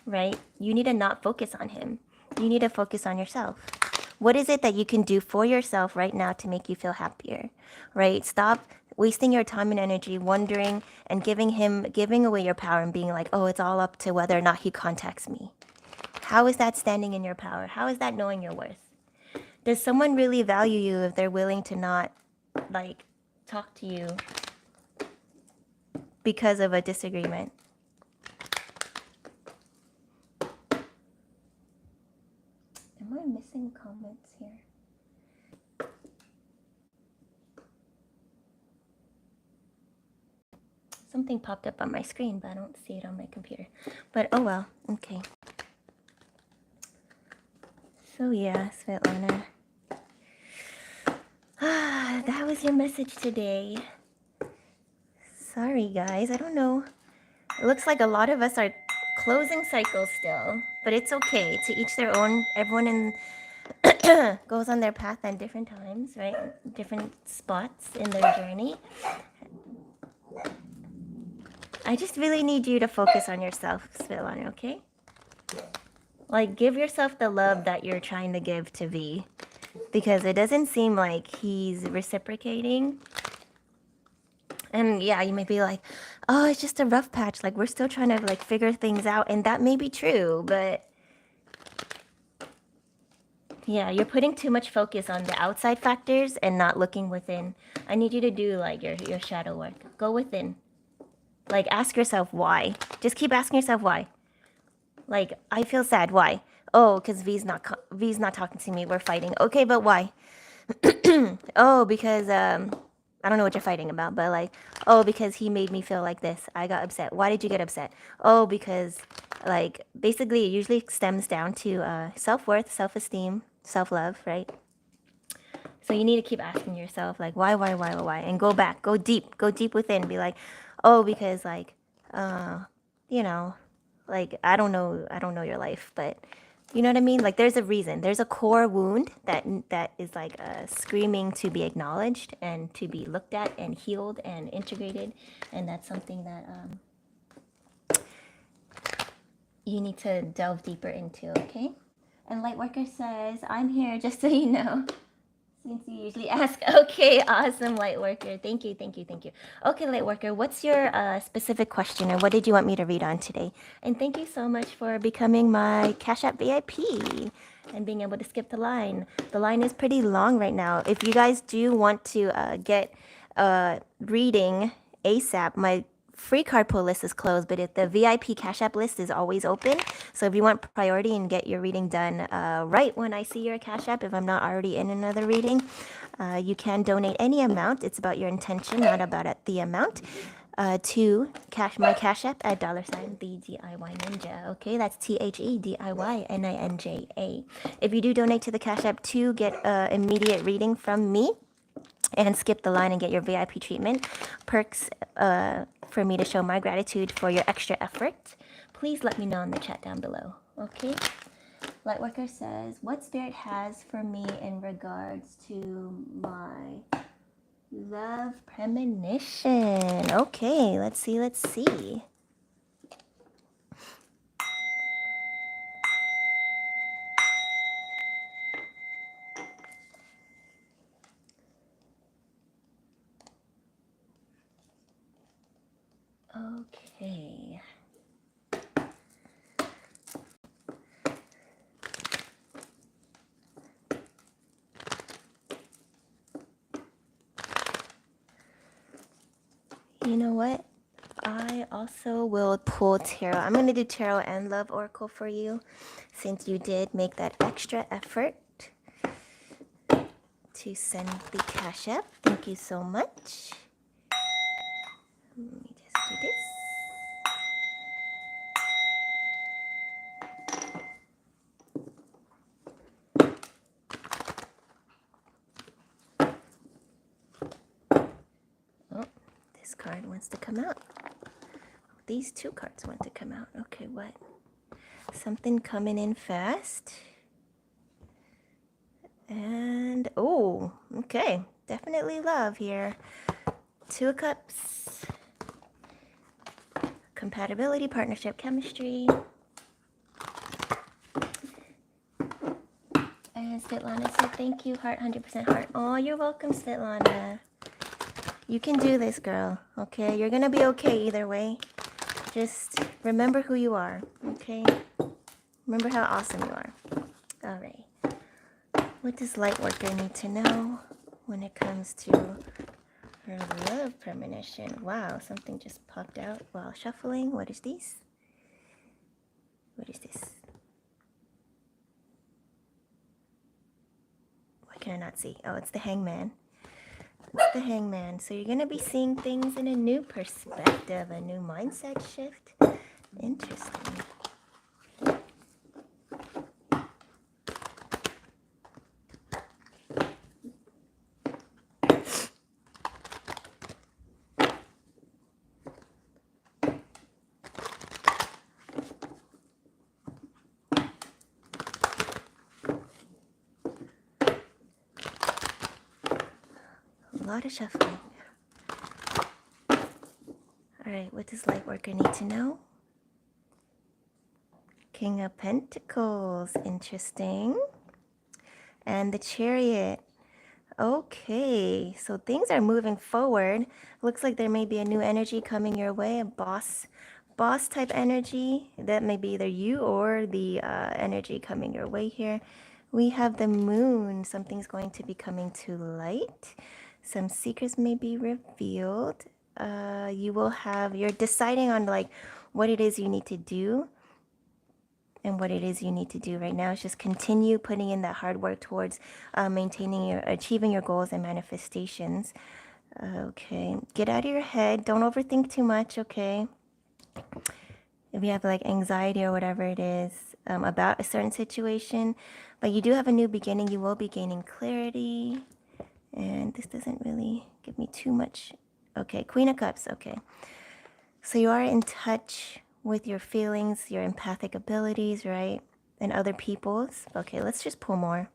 right? You need to not focus on him. You need to focus on yourself. What is it that you can do for yourself right now to make you feel happier, right? Stop wasting your time and energy wondering and giving away your power and being like, oh, it's all up to whether or not he contacts me. How is that standing in your power? How is that knowing your worth? Does someone really value you if they're willing to not like talk to you because of a disagreement? Am I missing comments here? Something popped up on my screen, but I don't see it on my computer. But oh well, okay. So yeah, Svetlana. That was your message today. Sorry guys, I don't know. It looks like a lot of us are closing cycles still, but it's okay. To each their own. Everyone goes on their path at different times, right? Different spots in their journey. I just really need you to focus on yourself, Svetlana, okay? Like, give yourself the love that you're trying to give to V, because it doesn't seem like he's reciprocating. And yeah, you may be like, oh, it's just a rough patch. Like, we're still trying to like figure things out. And that may be true, but yeah, you're putting too much focus on the outside factors and not looking within. I need you to do like your shadow work. Go within. Like, ask yourself why. Just keep asking yourself why. Like, I feel sad. Why? Oh, because V's not talking to me. We're fighting. Okay, but why? Oh, because I don't know what you're fighting about, but like, oh, because he made me feel like this. I got upset. Why did you get upset? Oh, because like basically it usually stems down to self-worth, self-esteem, self-love, right? So you need to keep asking yourself, like, why, and go back, go deep within. Be like, oh, because like, you know, like I don't know your life, but you know what I mean. Like, there's a reason. There's a core wound that is like screaming to be acknowledged and to be looked at and healed and integrated, and that's something that you need to delve deeper into. Okay. And Lightworker says, I'm here just so you know. Since you usually ask. Okay, awesome, Lightworker. Thank you, thank you, thank you. Okay, Lightworker, what's your specific question or what did you want me to read on today? And thank you so much for becoming my Cash App VIP and being able to skip the line. The line is pretty long right now. If you guys do want to get reading ASAP, my free card pull list is closed, but if the VIP Cash App list is always open. So if you want priority and get your reading done right when I see your Cash App, if I'm not already in another reading, you can donate any amount. It's about your intention, not about the amount. To my Cash App at $ the DIY Ninja. Okay, that's THEDIYNINJA. If you do donate to the Cash App to get immediate reading from me, and skip the line and get your VIP treatment. Perks for me to show my gratitude for your extra effort. Please let me know in the chat down below. Okay? Lightworker says, what Spirit has for me in regards to my love premonition. Okay, let's see, let's see. Okay. You know what? I also will pull tarot. I'm going to do tarot and love oracle for you since you did make that extra effort to send the Cash App. Thank you so much. Let me just do this. Oh, this card wants to come out. These two cards want to come out. Okay, what? Something coming in fast. And, oh, okay. Definitely love here. Two of Cups. Compatibility, partnership, chemistry. And Svetlana said, thank you, heart, 100% heart. Oh, you're welcome, Svetlana. You can do this, girl. Okay, you're gonna be okay either way. Just remember who you are, okay? Remember how awesome you are. All right. What does Lightworker need to know when it comes to her love premonition? Wow, something just popped out while shuffling. What is this? What is this? Why can I not see? Oh, it's the Hangman. It's the Hangman. So you're going to be seeing things in a new perspective, a new mindset shift. Interesting. A lot of shuffling. Alright, what does Lightworker need to know? King of Pentacles. Interesting. And the Chariot. Okay, so things are moving forward. Looks like there may be a new energy coming your way, a boss type energy. That may be either you or the energy coming your way here. We have the moon. Something's going to be coming to light. Some secrets may be revealed. You're deciding on like what it is you need to do. And what it is you need to do right now is just continue putting in that hard work towards achieving your goals and manifestations. Okay, get out of your head. Don't overthink too much, okay? If you have like anxiety or whatever it is about a certain situation, but you do have a new beginning, you will be gaining clarity. And this doesn't really give me too much. Okay, Queen of Cups. Okay. So you are in touch with your feelings, your empathic abilities, right? And other people's. Okay, let's just pull more.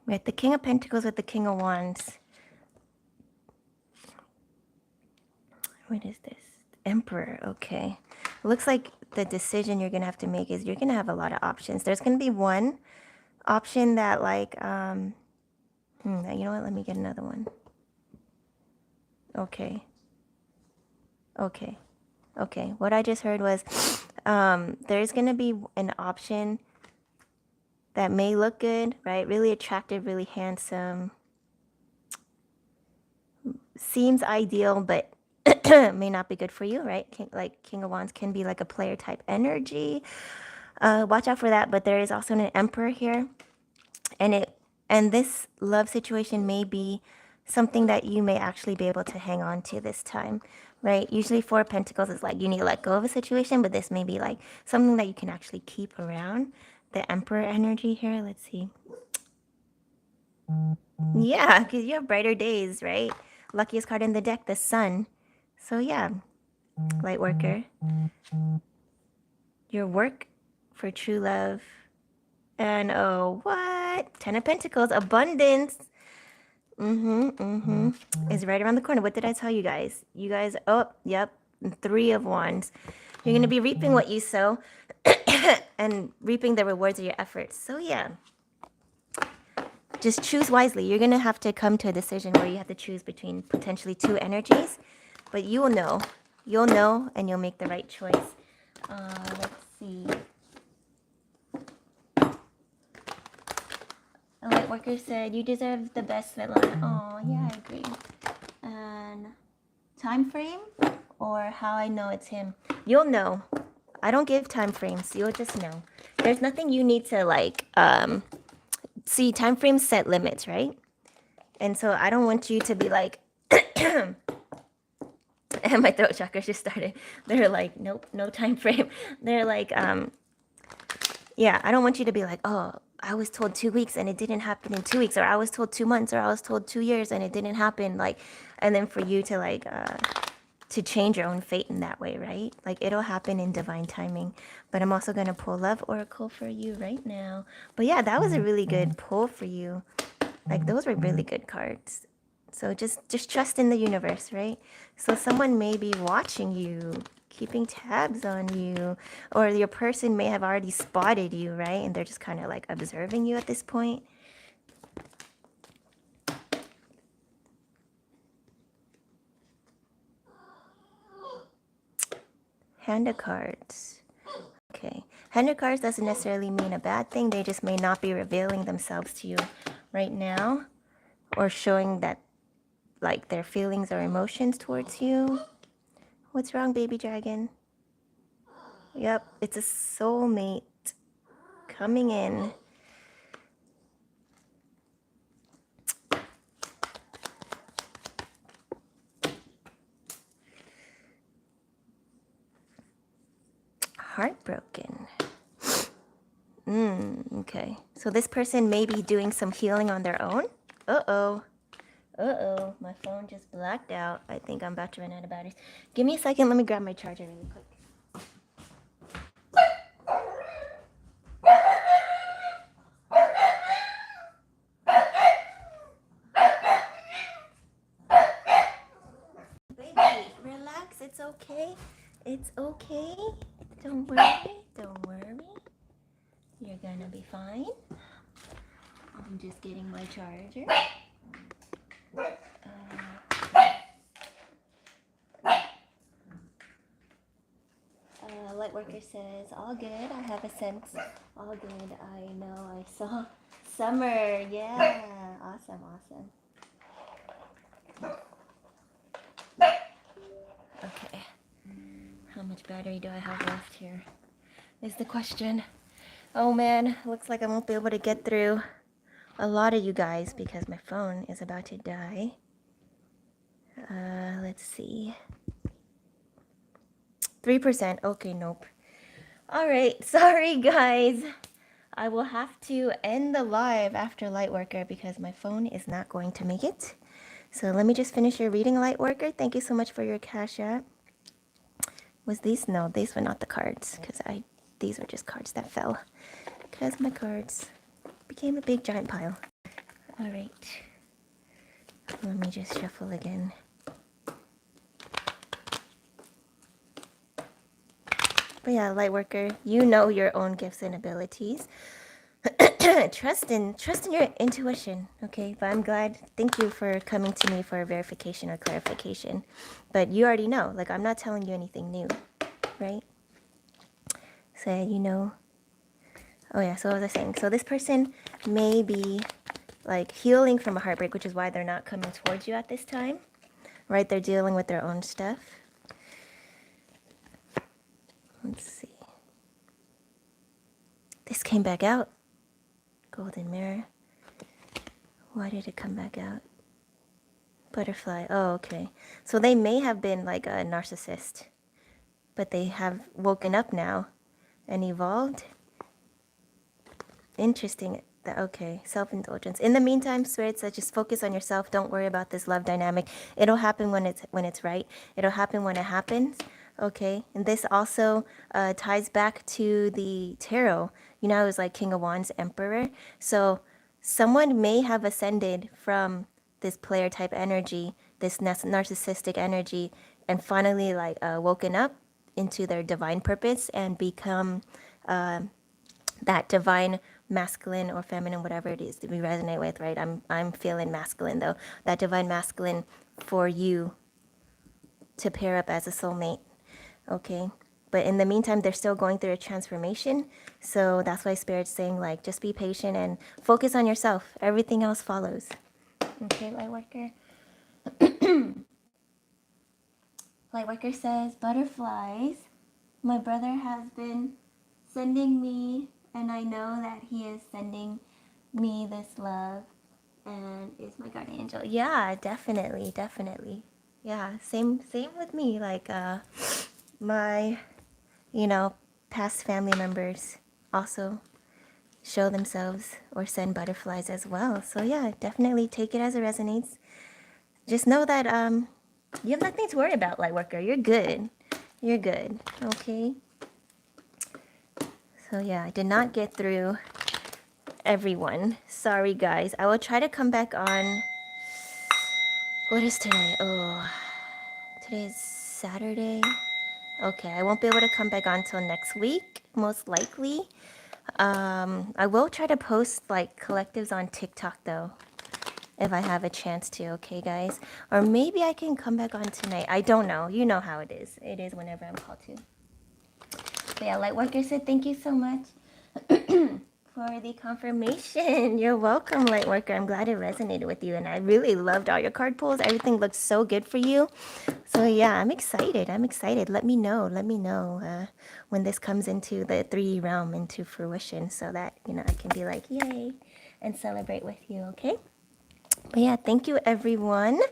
With the King of Pentacles with the King of Wands. What is this? Emperor. Okay. Looks like the decision you're going to have to make is you're going to have a lot of options. There's going to be one option that like, you know what? Let me get another one. Okay. Okay. Okay. What I just heard was there's going to be an option that may look good, right? Really attractive, really handsome. Seems ideal, but may not be good for you, right? King of Wands can be like a player type energy. Watch out for that. But there is also an Emperor here, and this love situation may be something that you may actually be able to hang on to this time, right? Usually Four of Pentacles is like you need to let go of a situation, but this may be like something that you can actually keep around. The Emperor energy here. Let's see. Yeah, because you have brighter days, right? Luckiest card in the deck, the Sun. So yeah, light worker. Your work for true love. And oh, what? Ten of Pentacles, abundance. Is right around the corner. What did I tell you guys? You guys, oh, yep, Three of Wands. You're going to be reaping what you sow and reaping the rewards of your efforts. So yeah, just choose wisely. You're going to have to come to a decision where you have to choose between potentially two energies, but you will know. You'll know and you'll make the right choice. Let's see. A light worker said, you deserve the best, Svetlana. Oh, yeah, I agree. And time frame or how I know it's him? You'll know. I don't give time frames. You'll just know. There's nothing you need to like, see, time frames set limits, right? And so I don't want you to be like, and my throat chakra just started. They're like, nope, no time frame. They're like, yeah, I don't want you to be like, oh, I was told 2 weeks and it didn't happen in 2 weeks, or I was told 2 months, or I was told 2 years and it didn't happen. Like, and then for you to like, to change your own fate in that way, right? Like it'll happen in divine timing. But I'm also going to pull Love Oracle for you right now. But yeah, that was a really good pull for you. Like those were really good cards. So just trust in the universe, right? So someone may be watching you, keeping tabs on you, or your person may have already spotted you, right? And they're just kind of like observing you at this point. Hand of cards. Okay. Hand of cards doesn't necessarily mean a bad thing. They just may not be revealing themselves to you right now, or showing that like their feelings or emotions towards you. What's wrong, baby dragon? Yep, it's a soulmate coming in. Heartbroken. Okay. So this person may be doing some healing on their own. Uh-oh. Uh-oh. My phone just blacked out. I think I'm about to run out of batteries. Give me a second. Let me grab my charger really quick. Baby, relax. It's okay. It's okay. Don't worry. Don't worry. You're gonna be fine. I'm just getting my charger. Lightworker says, all good. I have a sense. All good. I know. I saw summer. Yeah. Awesome. Awesome. Okay. How much battery do I have left here? Is the question. Oh man, looks like I won't be able to get through a lot of you guys because my phone is about to die. Let's see. 3%. Okay, nope. All right. Sorry, guys. I will have to end the live after Lightworker because my phone is not going to make it. So let me just finish your reading, Lightworker. Thank you so much for your cash app. Was these? No, these were not the cards because these were just cards that fell because my cards became a big giant pile. All right. Let me just shuffle again. But yeah, Lightworker, you know your own gifts and abilities. trust in your intuition, okay? But I'm glad. Thank you for coming to me for a verification or clarification. But you already know. Like, I'm not telling you anything new, right? So you know. Oh yeah. So what was I saying? So this person may be like healing from a heartbreak, which is why they're not coming towards you at this time, right? They're dealing with their own stuff. Let's see. This came back out. Golden mirror. Why did it come back out? Butterfly. Oh, okay. So they may have been like a narcissist, but they have woken up now and evolved. Interesting. Okay, self-indulgence. In the meantime, spirits, just focus on yourself. Don't worry about this love dynamic. It'll happen when it's right. It'll happen when it happens. Okay, and this also ties back to the tarot. You know, it was like King of Wands, Emperor. So someone may have ascended from this player type energy, this narcissistic energy, and finally like woken up into their divine purpose and become that divine masculine or feminine, whatever it is that we resonate with, right? I'm feeling masculine though. That divine masculine for you to pair up as a soulmate, okay? But in the meantime, they're still going through a transformation. So that's why Spirit's saying, like, just be patient and focus on yourself. Everything else follows. Okay, Lightworker? Lightworker says, butterflies. My brother has been sending me, and I know that he is sending me this love and is my guardian angel. Yeah, definitely, definitely. Yeah, same with me. Like my, you know, past family members also show themselves or send butterflies as well. So yeah, definitely take it as it resonates. Just know that you have nothing to worry about, Lightworker. You're good. You're good. Okay. So yeah, I did not get through everyone. Sorry guys. I will try to come back on. What is today? Oh, today is Saturday. Okay, I won't be able to come back on till next week, most likely. I will try to post like collectives on TikTok though, if I have a chance to, okay guys? Or maybe I can come back on tonight. I don't know. You know how it is. It is whenever I'm called to. But yeah, Lightworker said thank you so much for the confirmation. You're welcome, Lightworker. I'm glad it resonated with you. And I really loved all your card pulls. Everything looks so good for you. So yeah, I'm excited. I'm excited. Let me know. Let me know when this comes into the 3D realm, into fruition, so that, you know, I can be like, yay, and celebrate with you, okay? But yeah, thank you everyone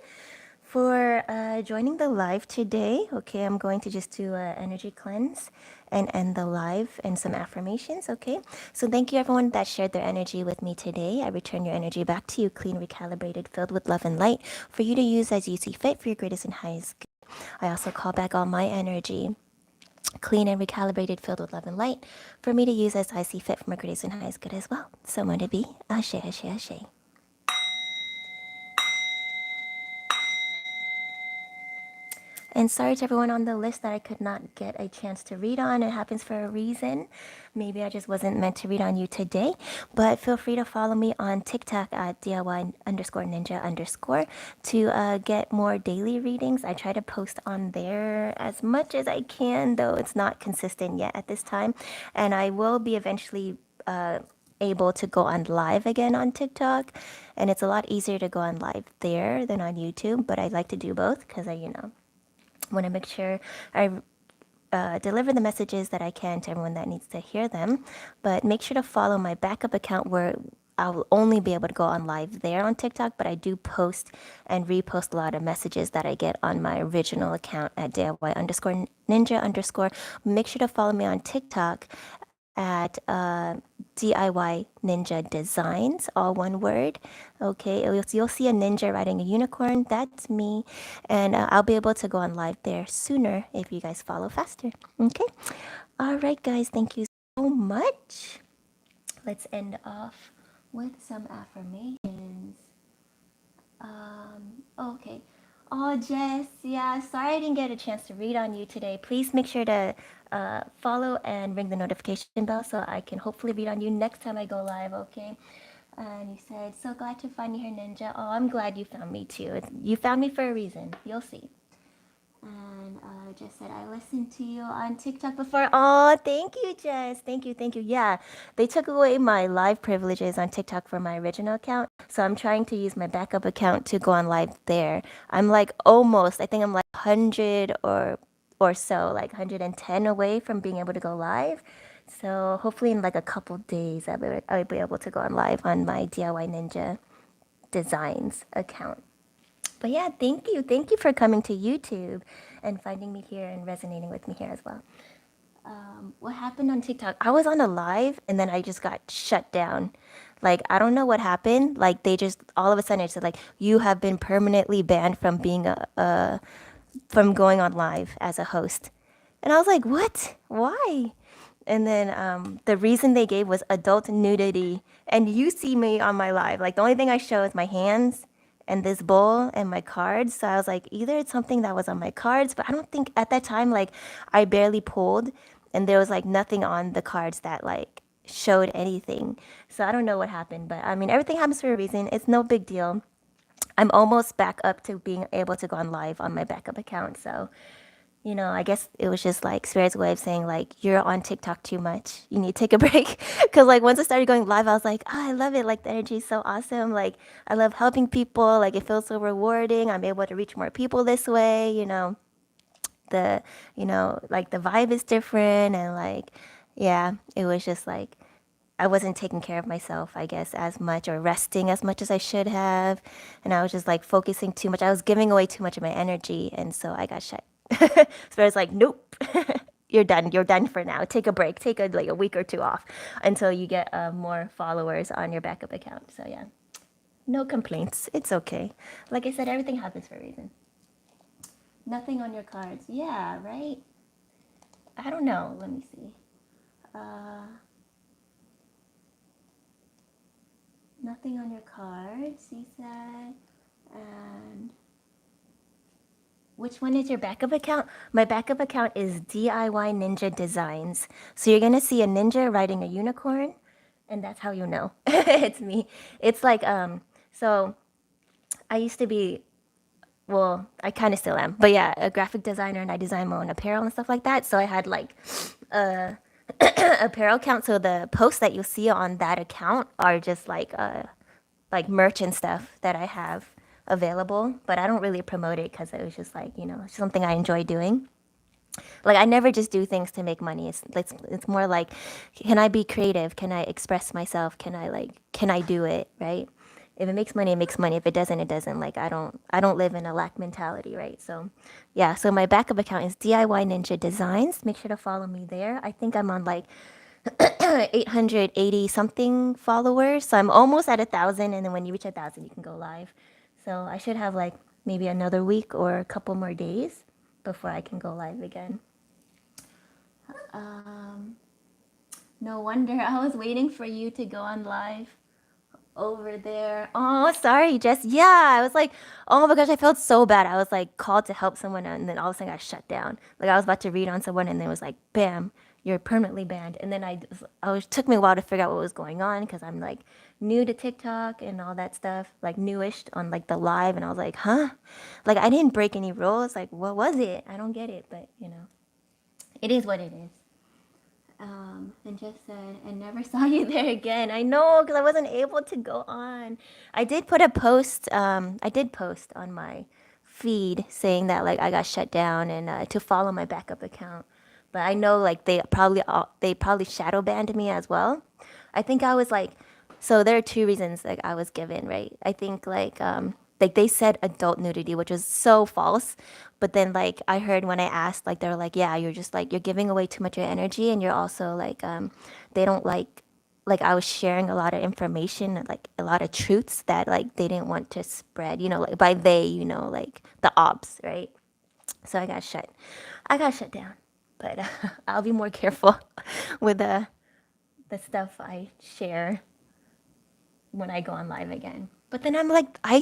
for joining the live today. Okay, I'm going to just do an energy cleanse and end the live and some affirmations, okay? So thank you everyone that shared their energy with me today. I return your energy back to you, clean, recalibrated, filled with love and light, for you to use as you see fit for your greatest and highest good. I also call back all my energy, clean and recalibrated, filled with love and light, for me to use as I see fit for my greatest and highest good as well. So let it be. Ashe, ashe, ashe. And sorry to everyone on the list that I could not get a chance to read on. It happens for a reason. Maybe I just wasn't meant to read on you today. But feel free to follow me on TikTok at DIY_ninja_ to get more daily readings. I try to post on there as much as I can, though it's not consistent yet at this time. And I will be eventually able to go on live again on TikTok. And it's a lot easier to go on live there than on YouTube. But I like to do both because I, want to make sure I deliver the messages that I can to everyone that needs to hear them. But make sure to follow my backup account where I'll only be able to go on live there on TikTok, but I do post and repost a lot of messages that I get on my original account at DIY_ninja_. Make sure to follow me on TikTok at DIY Ninja Designs, all one word. Okay, you'll see a ninja riding a unicorn. That's me, and I'll be able to go on live there sooner if you guys follow faster. Okay, all right, guys, thank you so much. Let's end off with some affirmations. Okay. Oh, Jess, yeah, sorry I didn't get a chance to read on you today. Please make sure to follow and ring the notification bell so I can hopefully read on you next time I go live, okay? And you said, so glad to find you here, Ninja. Oh, I'm glad you found me too. You found me for a reason. You'll see. And Jess said, I listened to you on TikTok before. Oh, thank you, Jess. Thank you, thank you. Yeah, they took away my live privileges on TikTok for my original account. So I'm trying to use my backup account to go on live there. I'm like almost, I think I'm like 100 or so, like 110 away from being able to go live. So hopefully in like a couple days, I'll be able to go on live on my DIY Ninja Designs account. But yeah, thank you. Thank you for coming to YouTube and finding me here and resonating with me here as well. What happened on TikTok? I was on a live and then I just got shut down. Like, I don't know what happened. Like, they just all of a sudden it said, like, you have been permanently banned from being from going on live as a host. And I was like, what? Why? And then the reason they gave was adult nudity. And you see me on my live. Like, the only thing I show is my hands and this bowl and my cards. So I was like, either it's something that was on my cards, but I don't think at that time, like, I barely pulled and there was like nothing on the cards that like showed anything. So I don't know what happened, but I mean, everything happens for a reason. It's no big deal. I'm almost back up to being able to go on live on my backup account. So, I guess it was just like Spirit's way of saying like, you're on TikTok too much. You need to take a break. Cause like once I started going live, I was like, oh, I love it. Like the energy is so awesome. Like I love helping people. Like it feels so rewarding. I'm able to reach more people this way. The, like the vibe is different. And like, yeah, it was just like, I wasn't taking care of myself, I guess, as much or resting as much as I should have. And I was just like focusing too much. I was giving away too much of my energy. And so I got shut. So I was like, nope, you're done. You're done for now. Take a break. Take like a week or two off until you get more followers on your backup account. So yeah, no complaints. It's okay. Like I said, everything happens for a reason. Nothing on your cards. Yeah, right? I don't know. Let me see. Nothing on your cards, he said. And which one is your backup account? My backup account is DIY Ninja Designs. So you're gonna see a ninja riding a unicorn, and that's how you know it's me. It's like so I used to be, well, I kind of still am, but yeah, a graphic designer, and I design my own apparel and stuff like that. So I had like apparel account. So the posts that you'll see on that account are just like merch and stuff that I have available, but I don't really promote it because it was just like, something I enjoy doing. Like I never just do things to make money. It's more like, can I be creative? Can I express myself? Can I do it, right? If it makes money, it makes money. If it doesn't, it doesn't. Like I don't live in a lack mentality, right? So yeah, so my backup account is DIY Ninja Designs. Make sure to follow me there. I think I'm on like 880 something followers. So I'm almost at 1,000. And then when you reach 1,000, you can go live. So I should have like maybe another week or a couple more days before I can go live again. No wonder I was waiting for you to go on live over there. Oh, sorry, Jess. Yeah, I was like, oh my gosh, I felt so bad. I was like called to help someone, and then all of a sudden I got shut down. Like I was about to read on someone, and then it was like, bam, you're permanently banned. And then took me a while to figure out what was going on because I'm like new to TikTok and all that stuff, like newish on like the live, and I was like, huh, like I didn't break any rules. Like what was it? I don't get it, but it is what it is. And just said, and never saw you there again. I know, because I wasn't able to go on. I did put a post. I did post on my feed saying that like I got shut down and to follow my backup account. But I know like they probably shadow banned me as well. I think I was like, so there are two reasons like I was given, right? I think like like they said adult nudity, which was so false. But then like I heard when I asked, like they're like, yeah, you're just like you're giving away too much of your energy, and you're also like they don't like I was sharing a lot of information, like a lot of truths that like they didn't want to spread, like by they, like the ops, right? So I got shut down. But I'll be more careful with the stuff I share when I go on live again. But then I'm like, I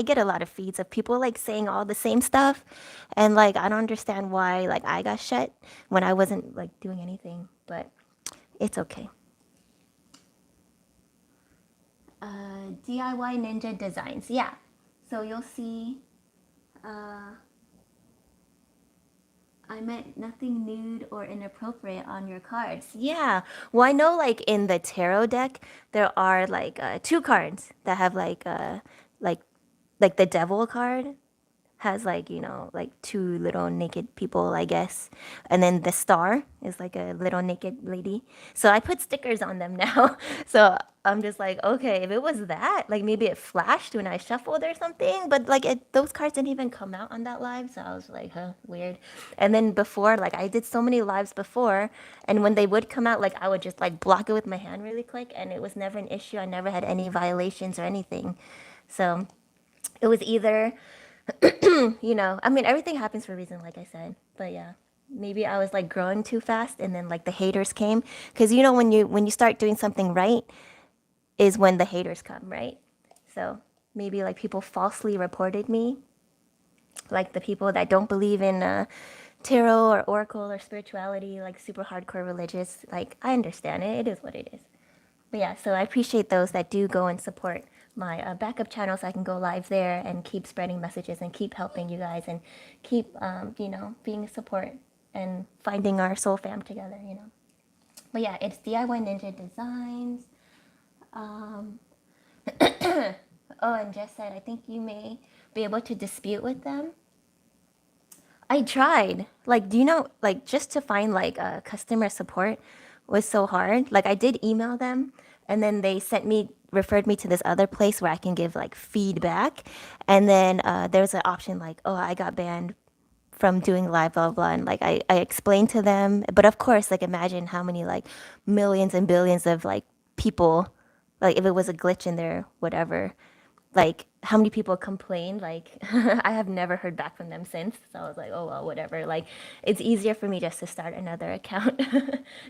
get a lot of feeds of people like saying all the same stuff, and like I don't understand why like I got shut when I wasn't like doing anything. But it's okay. DIY Ninja Designs, yeah. So you'll see. Uh, I meant nothing nude or inappropriate on your cards. Yeah. Well, I know like in the tarot deck there are like two cards that have like like the devil card has like like two little naked people, I guess, and then the star is like a little naked lady. So I put stickers on them now. So I'm just like, okay, if it was that, like maybe it flashed when I shuffled or something, but like those cards didn't even come out on that live, so I was like, huh, weird. And then before, like I did so many lives before, and when they would come out, like I would just like block it with my hand really quick, and it was never an issue. I never had any violations or anything. So it was either I mean, everything happens for a reason, like I said. But yeah, maybe I was like growing too fast, and then like the haters came, because when you start doing something right, is when the haters come, right? So maybe like people falsely reported me, like the people that don't believe in tarot or oracle or spirituality, like super hardcore religious. Like I understand it; it is what it is. But yeah, so I appreciate those that do go and support my backup channel so I can go live there and keep spreading messages and keep helping you guys and keep, being a support and finding our soul fam together. But yeah, it's DIY Ninja Designs. Um, oh, and Jess said, I think you may be able to dispute with them. I tried. Like, do you know, like, just to find like customer support was so hard. Like, I did email them, and then they referred me to this other place where I can give like feedback. And then there's an option like, oh, I got banned from doing live, blah, blah. And like, I explained to them. But of course, like, imagine how many like millions and billions of like people, like, if it was a glitch in there, whatever, like how many people complained, like I have never heard back from them since, so I was like, oh well, whatever, like it's easier for me just to start another account,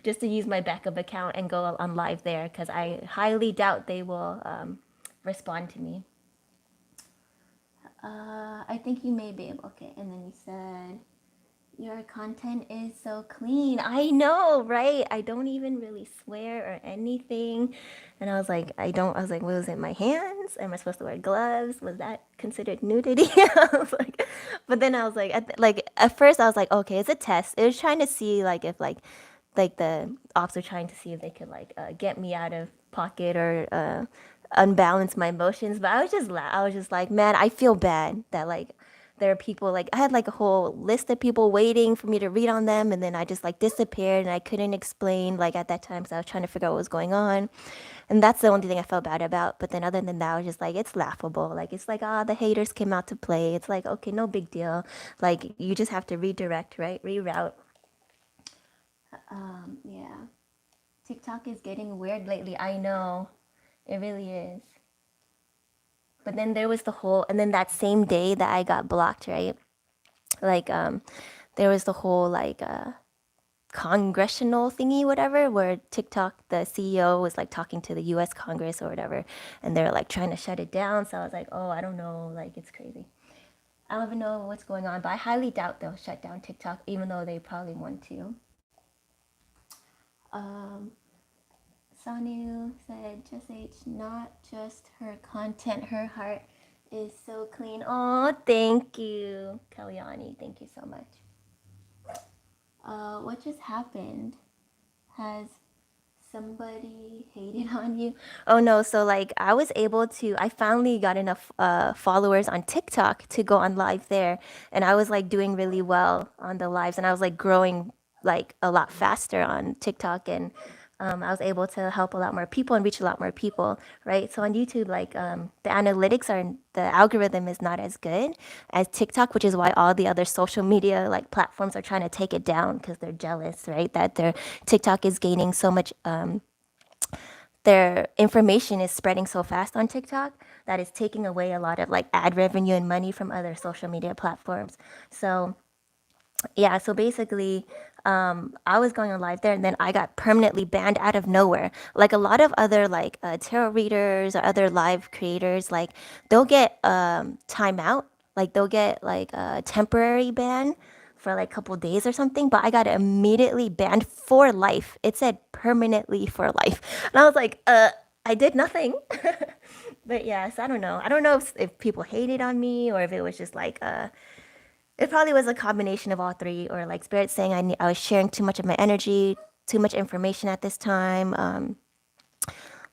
just to use my backup account and go on live there, because I highly doubt they will respond to me. I think you may be able, okay. And then you said your content is so clean. I know, right? I don't even really swear or anything. And I was like, I was like, was it my hands? Am I supposed to wear gloves? Was that considered nudity? I was like, but then I was like, at first I was like, okay, it's a test. It was trying to see like if like the ops are trying to see if they could like get me out of pocket or unbalance my emotions. But I was just like, man, I feel bad that like there are people, like I had like a whole list of people waiting for me to read on them, and then I just like disappeared and I couldn't explain like at that time because I was trying to figure out what was going on. And that's the only thing I felt bad about. But then other than that, I was just like, it's laughable. Like it's like, the haters came out to play. It's like, okay, no big deal. Like you just have to redirect, right? Reroute. Yeah. TikTok is getting weird lately. I know. It really is. But then there was the whole, and then that same day that I got blocked, right? Like, there was the whole like congressional thingy, whatever, where TikTok, the CEO was like talking to the US Congress or whatever, and they're like trying to shut it down. So I was like, oh, I don't know. Like, it's crazy. I don't even know what's going on, but I highly doubt they'll shut down TikTok, even though they probably want to. Um, Sanu said, just H, not just her content, her heart is so clean. Oh, thank you, Kalyani. Thank you so much. What just happened? Has somebody hated on you? Oh no, so like I finally got enough followers on TikTok to go on live there, and I was like doing really well on the lives, and I was like growing like a lot faster on TikTok, and I was able to help a lot more people and reach a lot more people, right? So on YouTube, like the analytics are the algorithm is not as good as TikTok, which is why all the other social media like platforms are trying to take it down because they're jealous, right? That their TikTok is gaining so much. Their information is spreading so fast on TikTok that it's taking away a lot of like ad revenue and money from other social media platforms. So yeah, so basically, I was going on live there, and then I got permanently banned out of nowhere. Like a lot of other like tarot readers or other live creators, like they'll get timeout, like they'll get like a temporary ban for like a couple days or something. But I got immediately banned for life. It said permanently for life, and I was like, I did nothing. But yeah, so I don't know. I don't know if people hated on me or if it was just like it probably was a combination of all three, or like spirit saying I was sharing too much of my energy, too much information at this time,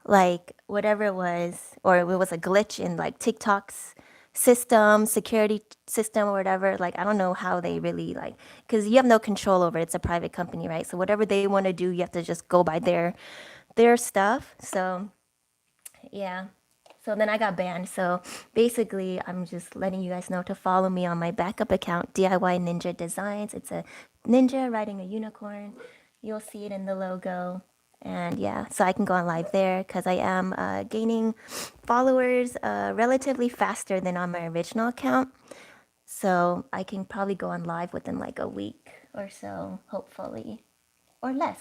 like whatever it was, or it was a glitch in like TikTok's system, security system, or whatever. Like I don't know how they really like, because you have no control over it. It's a private company, right? So whatever they want to do, you have to just go by their stuff. So yeah. So then I got banned. So basically, I'm just letting you guys know to follow me on my backup account, DIY Ninja Designs. It's a ninja riding a unicorn. You'll see it in the logo. And yeah, so I can go on live there because I am gaining followers relatively faster than on my original account. So I can probably go on live within like a week or so, hopefully, or less.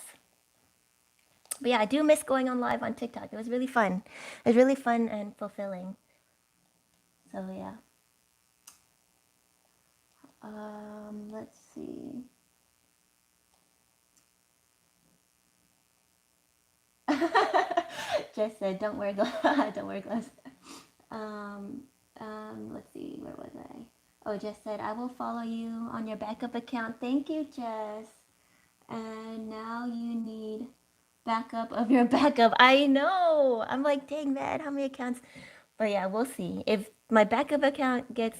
But yeah, I do miss going on live on TikTok. It was really fun. It was really fun and fulfilling. So yeah. Let's see. Just said, don't wear gloves. Don't wear gloves. Um, let's see. Where was I? Oh, Jess said, I will follow you on your backup account. Thank you, Jess. And now you need backup of your backup. I know. I'm like, dang man, how many accounts? But yeah, we'll see. If my backup account gets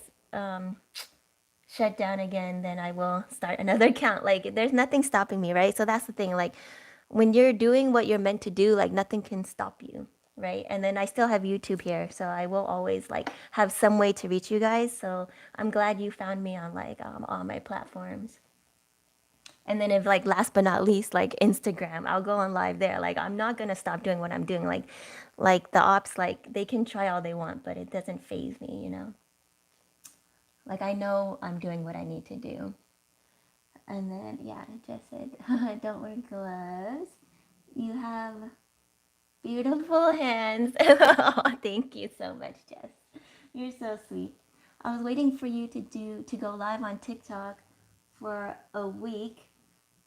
shut down again, then I will start another account. Like there's nothing stopping me, right? So that's the thing. Like when you're doing what you're meant to do, like nothing can stop you, right? And then I still have YouTube here, so I will always like have some way to reach you guys. So I'm glad you found me on like all my platforms. And then if like last but not least, like Instagram, I'll go on live there. Like I'm not gonna stop doing what I'm doing. Like the ops, like they can try all they want, but it doesn't phase me, you know. Like I know I'm doing what I need to do. And then yeah, Jess said, don't wear gloves. You have beautiful hands. Oh, thank you so much, Jess. You're so sweet. I was waiting for you to go live on TikTok for a week.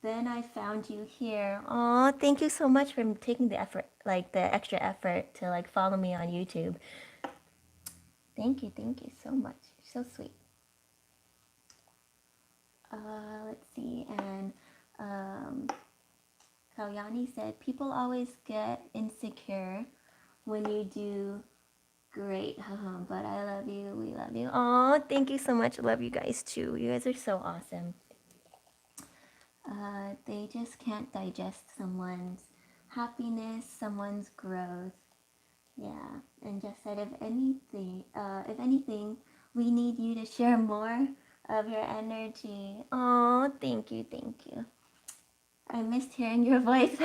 Then I found you here. Oh, thank you so much for taking the effort, like the extra effort to like follow me on YouTube. Thank you so much. You're so sweet. Let's see, and um, Kalyani said, people always get insecure when you do great, but I love you, we love you. Oh, thank you so much. I love you guys too. You guys are so awesome. They just can't digest someone's happiness, someone's growth. Yeah, and just said, if anything, we need you to share more of your energy. Oh, thank you, thank you. I missed hearing your voice.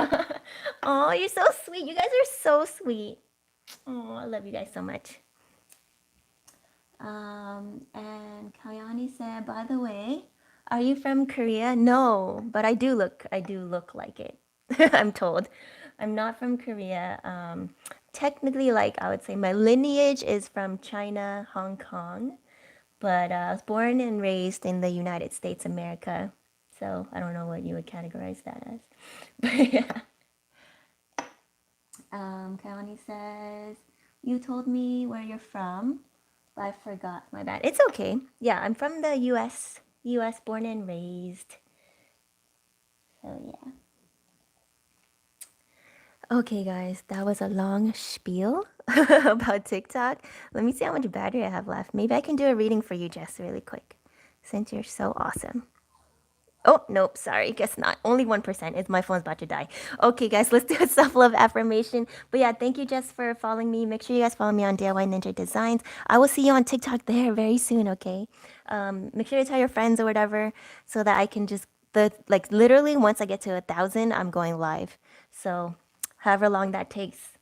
Oh, you're so sweet. You guys are so sweet. Oh, I love you guys so much. And Kalyani said, by the way, are you from Korea? No, but I do look like it. I'm told. I'm not from Korea. Technically, like I would say my lineage is from China, Hong Kong, but I was born and raised in the United States, America. So I don't know what you would categorize that as. But yeah. Kaylani says, you told me where you're from, but I forgot. My bad. It's okay. Yeah, I'm from the US. US born and raised. So yeah. Okay, guys, that was a long spiel about TikTok. Let me see how much battery I have left. Maybe I can do a reading for you, Jess, really quick, since you're so awesome. Oh, nope, sorry, guess not. Only 1%. It's my phone's about to die. Okay, guys, let's do a self-love affirmation. But yeah, thank you, Jess, for following me. Make sure you guys follow me on DIY Ninja Designs. I will see you on TikTok there very soon, okay? Make sure to tell your friends or whatever so that I can just, like, literally, once I get to 1,000, I'm going live. So, however long that takes.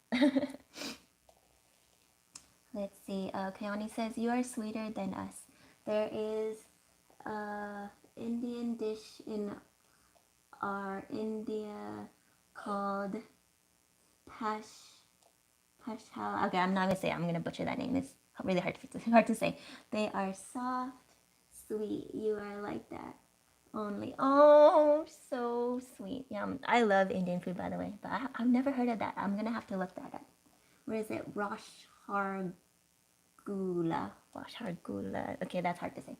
Let's see. Keone says, you are sweeter than us. There is a Indian dish in our India called Pash Pashal. Okay, I'm not gonna say it. I'm gonna butcher that name. It's really hard to say. They are soft, sweet. You are like that. Only. Oh, so sweet. Yum. I love Indian food, by the way, but I've never heard of that. I'm gonna have to look that up. Where is it? Gula. Washar Gula. Okay, that's hard to say.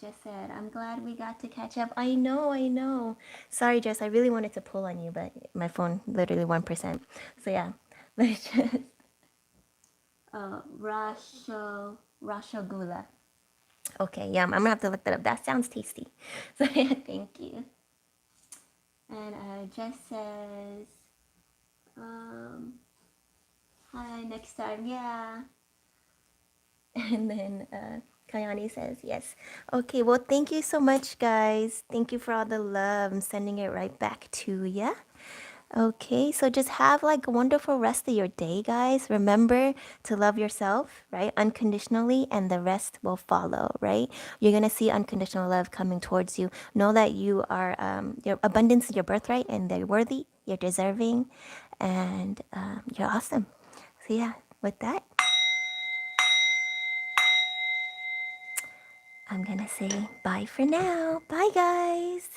Jess said, I'm glad we got to catch up. I know, I know. Sorry, Jess, I really wanted to pull on you, but my phone literally 1%. So yeah, let's just Rasho Gula. Okay, yeah, I'm gonna have to look that up. That sounds tasty. So yeah, thank you. And Jess says, hi, next time, yeah. And then Kayani says, yes. Okay, well, thank you so much, guys. Thank you for all the love. I'm sending it right back to ya. Okay, so just have like a wonderful rest of your day, guys. Remember to love yourself, right? Unconditionally, and the rest will follow, right? You're gonna see unconditional love coming towards you. Know that you are, your abundance is your birthright, and they're worthy, you're deserving, and you're awesome. So, yeah, with that, I'm gonna say bye for now. Bye, guys.